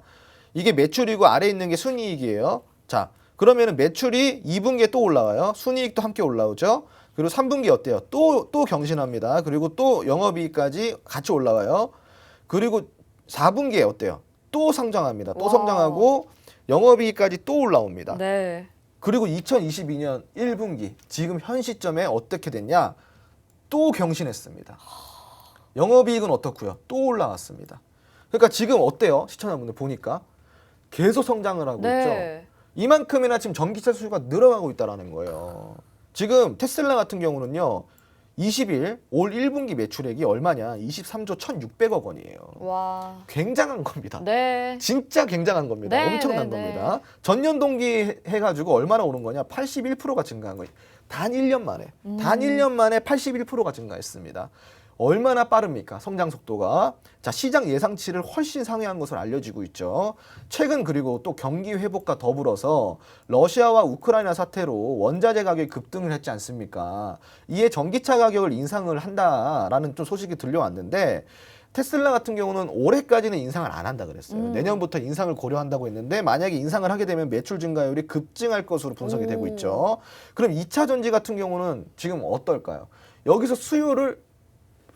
이게 매출이고 아래에 있는 게 순이익이에요. 자 그러면은 매출이 2분기에 또 올라와요. 순이익도 함께 올라오죠. 그리고 3분기 어때요? 또 경신합니다. 그리고 또 영업이익까지 같이 올라와요. 그리고 4분기에 어때요? 또 성장합니다. 또 와. 성장하고 영업이익까지 또 올라옵니다. 네. 그리고 2022년 1분기 지금 현 시점에 어떻게 됐냐? 또 경신했습니다. 영업이익은 어떻고요? 또 올라왔습니다. 그러니까 지금 어때요? 시청자분들 보니까 계속 성장을 하고 있죠. 네. 이만큼이나 지금 전기차 수요가 늘어나고 있다는 거예요. 지금 테슬라 같은 경우는요. 20일 올 1분기 매출액이 얼마냐? 23조 1,600억 원이에요. 와. 굉장한 겁니다. 네. 진짜 굉장한 겁니다. 네, 엄청난 네, 겁니다. 전년 동기 해가지고 얼마나 오른 거냐? 81%가 증가한 거예요. 단 1년 만에. 단 1년 만에 81%가 증가했습니다. 얼마나 빠릅니까? 성장 속도가. 자, 시장 예상치를 훨씬 상회한 것으로 알려지고 있죠. 최근 그리고 또 경기 회복과 더불어서 러시아와 우크라이나 사태로 원자재 가격이 급등을 했지 않습니까? 이에 전기차 가격을 인상을 한다라는 좀 소식이 들려왔는데 테슬라 같은 경우는 올해까지는 인상을 안 한다 그랬어요. 내년부터 인상을 고려한다고 했는데 만약에 인상을 하게 되면 매출 증가율이 급증할 것으로 분석이 되고 있죠. 그럼 2차 전지 같은 경우는 지금 어떨까요? 여기서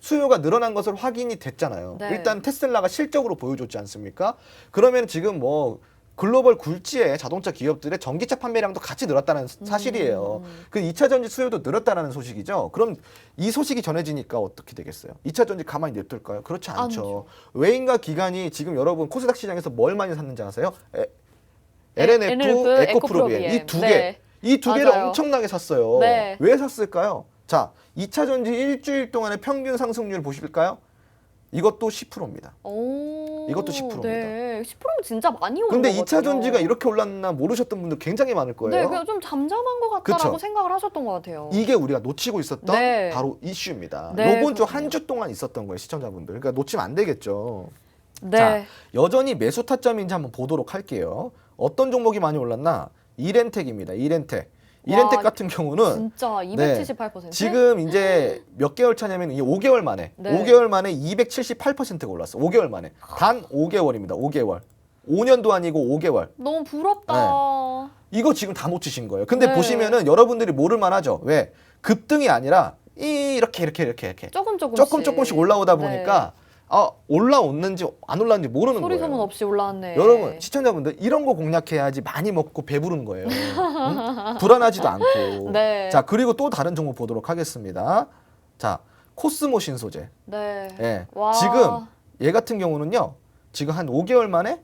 수요가 늘어난 것을 확인이 됐잖아요. 네. 일단 테슬라가 실적으로 보여줬지 않습니까? 그러면 지금 뭐 글로벌 굴지의 자동차 기업들의 전기차 판매량도 같이 늘었다는 사실이에요. 그 2차 전지 수요도 늘었다는 소식이죠. 그럼 이 소식이 전해지니까 어떻게 되겠어요? 2차 전지 가만히 냅둘까요? 그렇지 않죠. 아니죠. 외인과 기관이 지금 여러분 코스닥 시장에서 뭘 많이 샀는지 아세요? LNF, NLF, 에코프로비엠 이 두 개. 네. 이 두 개를 맞아요. 엄청나게 샀어요. 네. 왜 샀을까요? 자, 2차 전지 일주일 동안의 평균 상승률 보실까요? 이것도 10%입니다. 오. 이것도 10%입니다. 네. 10%면 진짜 많이 오른 근데 거거든요. 2차 전지가 이렇게 올랐나 모르셨던 분들 굉장히 많을 거예요. 네, 그냥 좀 잠잠한 것 같다라고 그쵸? 생각을 하셨던 것 같아요. 이게 우리가 놓치고 있었던 네. 바로 이슈입니다. 네, 요번 주 그렇군요. 한 주 동안 있었던 거예요, 시청자분들. 그러니까 놓치면 안 되겠죠. 네. 자, 여전히 매수 타점인지 한번 보도록 할게요. 어떤 종목이 많이 올랐나? 이렌텍입니다. 이렌텍. 이렌텍 와, 같은 경우는 진짜 278%. 지금 이제 몇 개월 차냐면 이게 5개월 만에 네. 5개월 만에 278%가 올랐어. 5개월 만에. 단 5개월입니다. 5개월. 5년도 아니고 5개월. 너무 부럽다. 이거 지금 다 놓치신 거예요. 근데 네. 보시면은 여러분들이 모를 만하죠. 왜? 급등이 아니라 이렇게 조금씩 올라오다 보니까 올라왔는지 안 올라왔는지 모르는 소리 거예요. 소문 없이 올라왔네. 여러분 시청자분들 이런 거 공략해야지 많이 먹고 배부른 거예요. 응? 불안하지도 않고. 네. 자 그리고 또 다른 종목 보도록 하겠습니다. 자 코스모 신소재. 네. 예. 와. 지금 얘 같은 경우는요. 지금 한 5개월 만에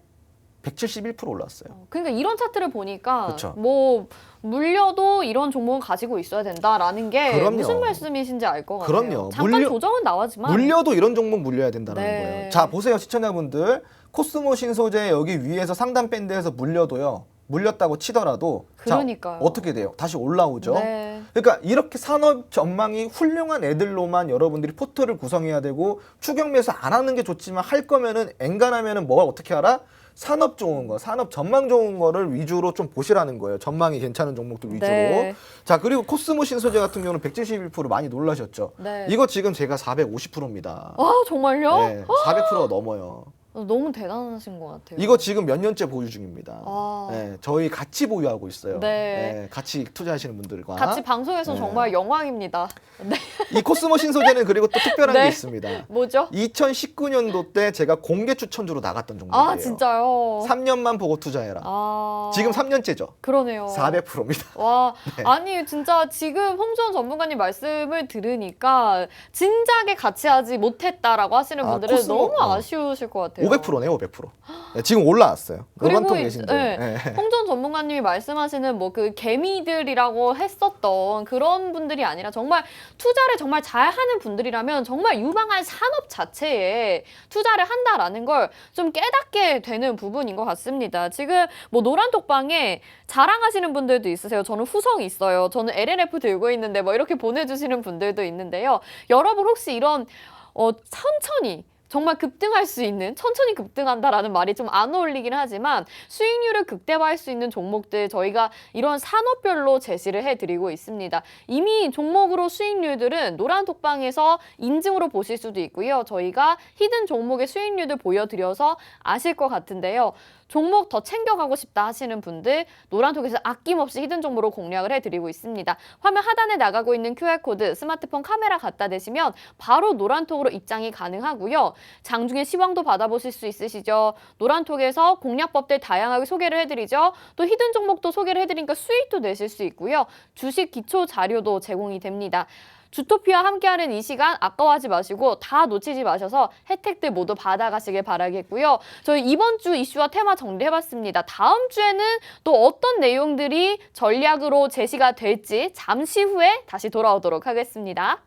171% 올랐어요. 그러니까 이런 차트를 보니까 그쵸. 뭐 물려도 이런 종목은 가지고 있어야 된다라는 게 그럼요. 무슨 말씀이신지 알 것 같아요. 그럼요. 잠깐 조정은 나왔지만 물려도 이런 종목 물려야 된다는 네. 거예요. 자 보세요 시청자분들 코스모 신소재 여기 위에서 상단 밴드에서 물려도요. 물렸다고 치더라도 그러니까요. 자, 어떻게 돼요? 다시 올라오죠. 네. 그러니까 이렇게 산업 전망이 훌륭한 애들로만 여러분들이 포트를 구성해야 되고 추격 매수 안 하는 게 좋지만 할 거면은 엔간하면은 뭘 어떻게 알아? 산업 좋은 거, 산업 전망 좋은 거를 위주로 좀 보시라는 거예요. 전망이 괜찮은 종목들 위주로. 네. 자, 그리고 코스모 신소재 같은 경우는 171% 많이 놀라셨죠. 네. 이거 지금 제가 450%입니다. 아 정말요? 네, 400%가 넘어요. 너무 대단하신 것 같아요. 이거 지금 몇 년째 보유 중입니다. 아. 네, 저희 같이 보유하고 있어요. 네. 같이 투자하시는 분들과. 같이 방송에서 네. 정말 영광입니다. 네. 이 코스모 신소재는 그리고 또 특별한 네. 게 있습니다. 뭐죠? 2019년도 때 제가 공개 추천주로 나갔던 종목이에요. 아 진짜요? 3년만 보고 투자해라. 아 지금 3년째죠. 그러네요. 400%입니다. 와, 네. 아니 진짜 지금 홍수원 전문가님 말씀을 들으니까 진작에 같이 하지 못했다라고 하시는 분들은 코스모, 너무 아쉬우실 것 같아요. 500%네요, 500%. 네, 지금 올라왔어요. 노란통 그리고 계신데. 네. 홍전 전문가님이 말씀하시는 뭐 그 개미들이라고 했었던 그런 분들이 아니라 정말 투자를 정말 잘하는 분들이라면 정말 유망한 산업 자체에 투자를 한다라는 걸 좀 깨닫게 되는 부분인 것 같습니다. 지금 뭐 노란톡방에 자랑하시는 분들도 있으세요. 저는 후성이 있어요. 저는 LNF 들고 있는데 뭐 이렇게 보내주시는 분들도 있는데요. 여러분 혹시 이런 천천히 정말 급등할 수 있는, 천천히 급등한다라는 말이 좀 안 어울리긴 하지만 수익률을 극대화할 수 있는 종목들 저희가 이런 산업별로 제시를 해드리고 있습니다. 이미 종목으로 수익률들은 노란톡방에서 인증으로 보실 수도 있고요. 저희가 히든 종목의 수익률들 보여드려서 아실 것 같은데요. 종목 더 챙겨가고 싶다 하시는 분들 노란톡에서 아낌없이 히든 종목으로 공략을 해드리고 있습니다. 화면 하단에 나가고 있는 QR코드 스마트폰 카메라 갖다 대시면 바로 노란톡으로 입장이 가능하고요. 장중에 시황도 받아보실 수 있으시죠. 노란톡에서 공략법들 다양하게 소개를 해드리죠. 또 히든 종목도 소개를 해드리니까 수익도 내실 수 있고요. 주식 기초 자료도 제공이 됩니다. 주토피아 함께하는 이 시간 아까워하지 마시고 다 놓치지 마셔서 혜택들 모두 받아가시길 바라겠고요. 저희 이번 주 이슈와 테마 정리해봤습니다. 다음 주에는 또 어떤 내용들이 전략으로 제시가 될지 잠시 후에 다시 돌아오도록 하겠습니다.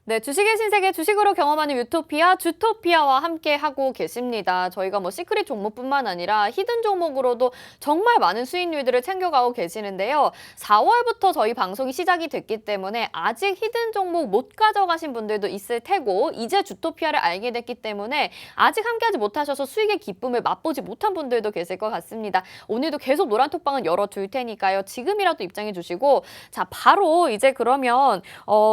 네, 주식의 신세계 주식으로 경험하는 유토피아, 주토피아와 함께 하고 계십니다. 저희가 뭐 시크릿 종목뿐만 아니라 히든 종목으로도 정말 많은 수익률들을 챙겨가고 계시는데요. 4월부터 저희 방송이 시작이 됐기 때문에 아직 히든 종목 못 가져가신 분들도 있을 테고 이제 주토피아를 알게 됐기 때문에 아직 함께하지 못하셔서 수익의 기쁨을 맛보지 못한 분들도 계실 것 같습니다. 오늘도 계속 노란톡방은 열어둘 테니까요. 지금이라도 입장해 주시고 자, 바로 이제 그러면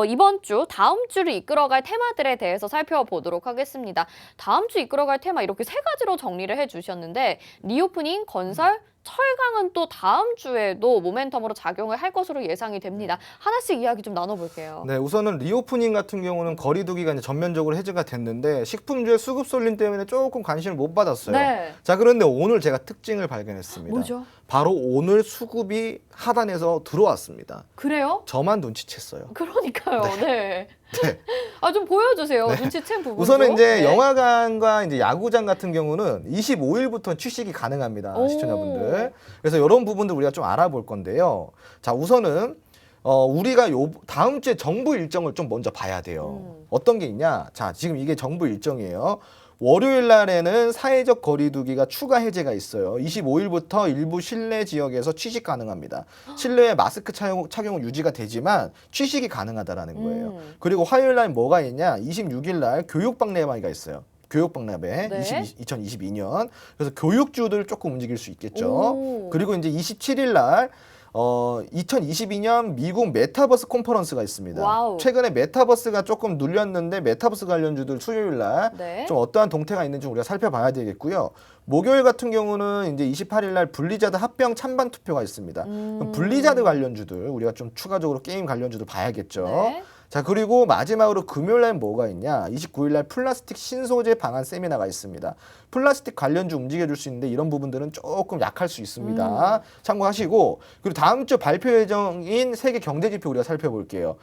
이번 주, 다음 주를 이끌어갈 테마들에 대해서 살펴보도록 하겠습니다. 다음 주 이끌어갈 테마 이렇게 세 가지로 정리를 해주셨는데 리오프닝, 건설, 철강은 또 다음 주에도 모멘텀으로 작용을 할 것으로 예상이 됩니다. 하나씩 이야기 좀 나눠볼게요. 네, 우선은 리오프닝 같은 경우는 거리두기가 이제 전면적으로 해제가 됐는데 식품주의 수급 쏠림 때문에 조금 관심을 못 받았어요. 네. 자, 그런데 오늘 제가 특징을 발견했습니다. 뭐죠? 바로 오늘 수급이 하단에서 들어왔습니다. 그래요? 저만 눈치챘어요. 그러니까요. 네. 네. 아, 좀 보여주세요. 네. 눈치챈 부분. 우선은 이제 네. 영화관과 이제 야구장 같은 경우는 25일부터 취식이 가능합니다. 오. 시청자분들. 그래서 이런 부분들 우리가 좀 알아볼 건데요. 자, 우선은 우리가 다음 주에 정부 일정을 좀 먼저 봐야 돼요. 어떤 게 있냐? 자, 지금 이게 정부 일정이에요. 월요일 날에는 사회적 거리두기가 추가 해제가 있어요. 25일부터 일부 실내 지역에서 취식 가능합니다. 실내에 마스크 착용은 유지가 되지만 취식이 가능하다라는 거예요. 그리고 화요일 날 뭐가 있냐? 26일 날 교육박람회가 있어요. 교육박람회 네. 2022년. 그래서 교육주들 조금 움직일 수 있겠죠. 오. 그리고 이제 27일 날 2022년 미국 메타버스 컨퍼런스가 있습니다. 와우. 최근에 메타버스가 조금 눌렸는데 메타버스 관련주들 수요일 날 네. 좀 어떠한 동태가 있는지 우리가 살펴봐야 되겠고요. 목요일 같은 경우는 이제 28일 날 블리자드 합병 찬반 투표가 있습니다. 그럼 블리자드 관련주들 우리가 좀 추가적으로 게임 관련주들 봐야겠죠. 네. 자, 그리고 마지막으로 금요일 날 뭐가 있냐? 29일 날 플라스틱 신소재 방안 세미나가 있습니다. 플라스틱 관련주 움직여줄 수 있는데 이런 부분들은 조금 약할 수 있습니다. 참고하시고, 그리고 다음 주 발표 예정인 세계 경제지표 우리가 살펴볼게요.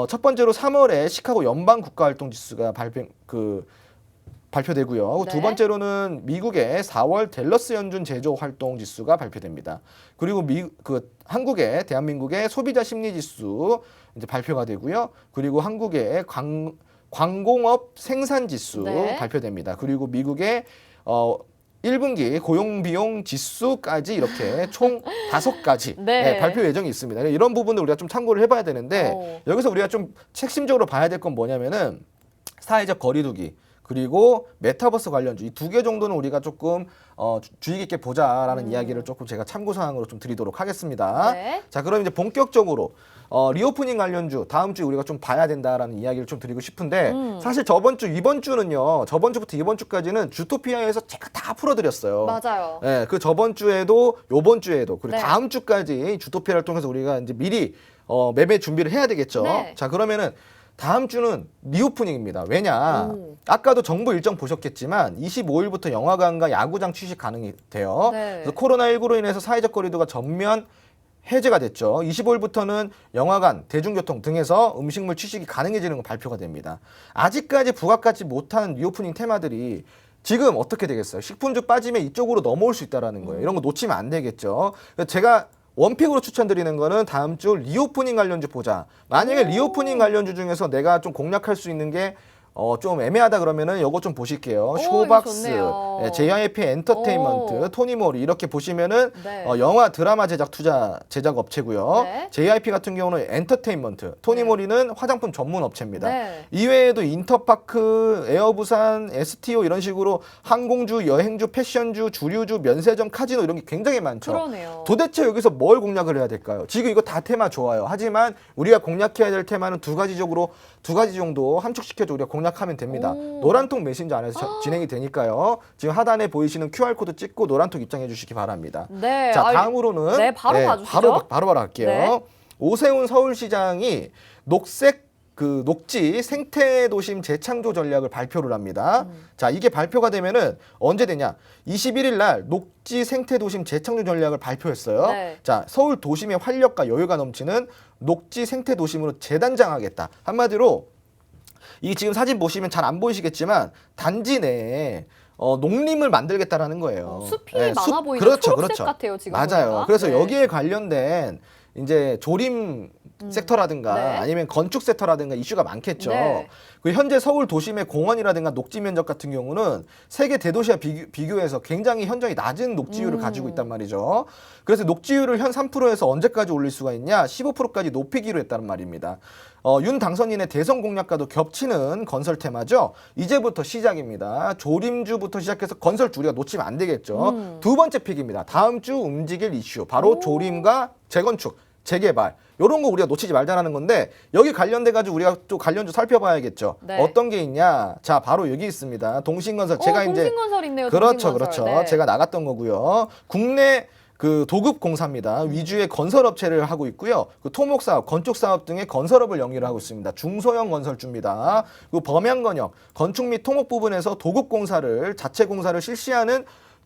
첫 번째로 3월에 시카고 연방국가활동지수가 발표되고요. 네. 두 번째로는 미국의 4월 댈러스 연준 제조 활동 지수가 발표됩니다. 그리고 한국의 대한민국의 소비자 심리 지수 이제 발표가 되고요. 그리고 한국의 광공업 생산 지수 네. 발표됩니다. 그리고 미국의 1분기 고용비용 지수까지 이렇게 총 5가지 네. 발표 예정이 있습니다. 이런 부분들 우리가 좀 참고를 해봐야 되는데 여기서 우리가 좀 핵심적으로 봐야 될 건 뭐냐면은 사회적 거리두기, 그리고 메타버스 관련주 이 두 개 정도는 우리가 조금 주의 깊게 보자라는 이야기를 조금 제가 참고사항으로 좀 드리도록 하겠습니다. 네. 자, 그럼 이제 본격적으로 리오프닝 관련주 다음 주에 우리가 좀 봐야 된다라는 이야기를 좀 드리고 싶은데 사실 이번 주는요. 저번 주부터 이번 주까지는 주토피아에서 제가 다 풀어드렸어요. 맞아요. 네, 그 저번 주에도 요번 주에도 그리고 네. 다음 주까지 주토피아를 통해서 우리가 이제 미리 매매 준비를 해야 되겠죠. 네. 자, 그러면은 다음 주는 리오프닝입니다. 왜냐? 오. 아까도 정부 일정 보셨겠지만 25일부터 영화관과 야구장 취식 가능이 돼요. 네. 그래서 코로나19로 인해서 사회적 거리두기가 전면 해제가 됐죠. 25일부터는 영화관, 대중교통 등에서 음식물 취식이 가능해지는 건 발표가 됩니다. 아직까지 부각하지 못한 리오프닝 테마들이 지금 어떻게 되겠어요? 식품주 빠지면 이쪽으로 넘어올 수 있다는 거예요. 이런 거 놓치면 안 되겠죠. 그래서 제가 원픽으로 추천드리는 거는 다음 주 리오프닝 관련주 보자. 만약에 리오프닝 관련주 중에서 내가 좀 공략할 수 있는 게 좀 애매하다 그러면은 요거 좀 보실게요. 이거 쇼박스, 좋네요. JYP 엔터테인먼트, 오. 토니모리 이렇게 보시면은 네. 영화 드라마 제작 업체고요. 네. JYP 같은 경우는 엔터테인먼트, 토니모리는 화장품 전문 업체입니다. 네. 이외에도 인터파크, 에어부산, STO 이런 식으로 항공주, 여행주, 패션주, 주류주, 면세점, 카지노 이런 게 굉장히 많죠. 그러네요. 도대체 여기서 뭘 공략을 해야 될까요? 지금 이거 다 테마 좋아요. 하지만 우리가 공략해야 될 테마는 두 가지 정도 함축시켜서 우리가 공략하면 됩니다. 오. 노란톡 메신저 안에서 진행이 되니까요. 지금 하단에 보이시는 QR코드 찍고 노란톡 입장해 주시기 바랍니다. 네. 자, 다음으로는 네, 바로 봐주시죠. 바로 할게요. 네. 오세훈 서울시장이 녹지 생태 도심 재창조 전략을 발표를 합니다. 자, 이게 발표가 되면은 언제 되냐? 21일 날 녹지 생태 도심 재창조 전략을 발표했어요. 네. 자, 서울 도심의 활력과 여유가 넘치는 녹지 생태 도심으로 재단장하겠다. 한마디로 이 지금 사진 보시면 잘 안 보이시겠지만 단지 내에 농림을 만들겠다라는 거예요. 숲이 네, 많아 보이죠. 그렇죠, 초록색 그렇죠. 같아요, 지금 맞아요. 보니까. 그래서 네. 여기에 관련된 이제 조림 섹터라든가 네. 아니면 건축 섹터라든가 이슈가 많겠죠. 네. 그 현재 서울 도심의 공원이라든가 녹지 면적 같은 경우는 세계 대도시와 비교해서 굉장히 현저히 낮은 녹지율을 가지고 있단 말이죠. 그래서 녹지율을 현 3%에서 언제까지 올릴 수가 있냐? 15%까지 높이기로 했다는 말입니다. 윤 당선인의 대선 공약과도 겹치는 건설 테마죠. 이제부터 시작입니다. 조림주부터 시작해서 건설주 우리가 놓치면 안 되겠죠. 두 번째 픽입니다. 다음 주 움직일 이슈. 바로 조림과 재건축, 재개발. 이런 거 우리가 놓치지 말자라는 건데 여기 관련돼 가지고 우리가 또 관련주 살펴봐야겠죠. 네. 어떤 게 있냐? 자, 바로 여기 있습니다. 동신건설. 제가 이제 동신건설 있네요. 그렇죠, 동신건설. 그렇죠. 네. 제가 나갔던 거고요. 국내 그 도급 공사입니다. 위주의 건설 업체를 하고 있고요. 그 토목 사업, 건축 사업 등의 건설업을 영위를 하고 있습니다. 중소형 건설주입니다. 그리고 범양건역, 건축 및 토목 부분에서 도급 공사를 자체 공사를 실시하는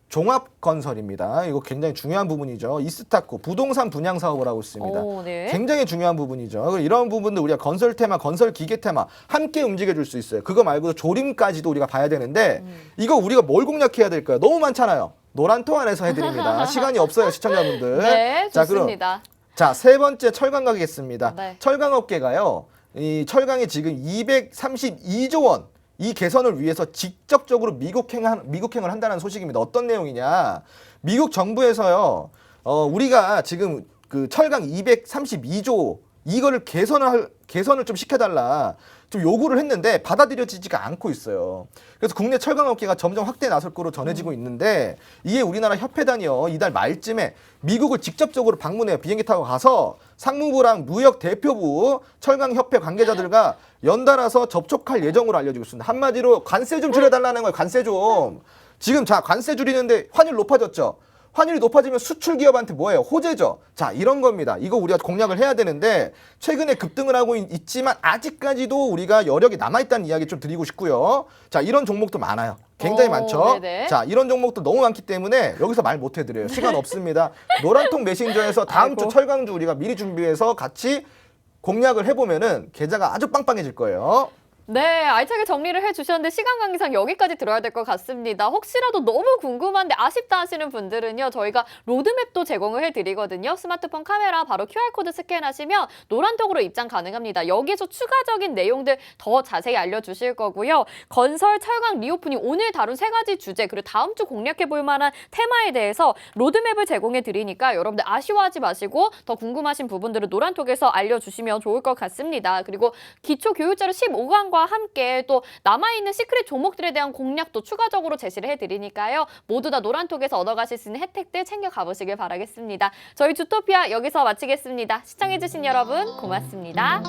종합 건설입니다. 이거 굉장히 중요한 부분이죠. 이스타코 부동산 분양 사업을 하고 있습니다. 오, 네. 굉장히 중요한 부분이죠. 이런 부분들 우리가 건설 테마, 건설 기계 테마 함께 움직여 줄 수 있어요. 그거 말고도 조림까지도 우리가 봐야 되는데 이거 우리가 뭘 공략해야 될까요? 너무 많잖아요. 노란통 안에서 해드립니다. 시간이 없어요, 시청자분들. 네, 자, 그럼 좋습니다. 자, 세 번째 철강 가겠습니다. 네. 철강업계가요. 이 철강이 지금 232조 원 이 개선을 위해서 직접적으로 미국행을 한다는 소식입니다. 어떤 내용이냐? 미국 정부에서요. 우리가 지금 그 철강 232조 이거를 개선을 좀 시켜달라. 좀 요구를 했는데 받아들여지지가 않고 있어요. 그래서 국내 철강업계가 점점 확대에 나설 거로 전해지고 있는데 이게 우리나라 협회단이요. 이달 말쯤에 미국을 직접적으로 방문해요. 비행기 타고 가서 상무부랑 무역 대표부 철강협회 관계자들과 연달아서 접촉할 예정으로 알려지고 있습니다. 한마디로 관세 좀 줄여달라는 거예요. 관세 좀. 지금 자 관세 줄이는데 환율 높아졌죠. 환율이 높아지면 수출 기업한테 뭐예요? 호재죠. 자, 이런 겁니다. 이거 우리가 공략을 해야 되는데 최근에 급등을 하고 있지만 아직까지도 우리가 여력이 남아있다는 이야기 좀 드리고 싶고요. 자, 이런 종목도 많아요. 굉장히 많죠. 네네. 자, 이런 종목도 너무 많기 때문에 여기서 말 못 해드려요. 시간 없습니다. 노란통 메신저에서 다음 주 철강주 우리가 미리 준비해서 같이 공략을 해보면은 계좌가 아주 빵빵해질 거예요. 네, 알차게 정리를 해주셨는데 시간 관계상 여기까지 들어야 될 것 같습니다. 혹시라도 너무 궁금한데 아쉽다 하시는 분들은요. 저희가 로드맵도 제공을 해드리거든요. 스마트폰 카메라 바로 QR코드 스캔하시면 노란톡으로 입장 가능합니다. 여기서 추가적인 내용들 더 자세히 알려주실 거고요. 건설, 철강, 리오프닝 오늘 다룬 세 가지 주제 그리고 다음 주 공략해볼 만한 테마에 대해서 로드맵을 제공해드리니까 여러분들 아쉬워하지 마시고 더 궁금하신 부분들은 노란톡에서 알려주시면 좋을 것 같습니다. 그리고 기초교육자료 15강 시장과 함께 또 남아있는 시크릿 종목들에 대한 공략도 추가적으로 제시를 해드리니까요. 모두 다 노란톡에서 얻어가실 수 있는 혜택들 챙겨 가보시길 바라겠습니다. 저희 주토피아 여기서 마치겠습니다. 시청해주신 여러분 고맙습니다.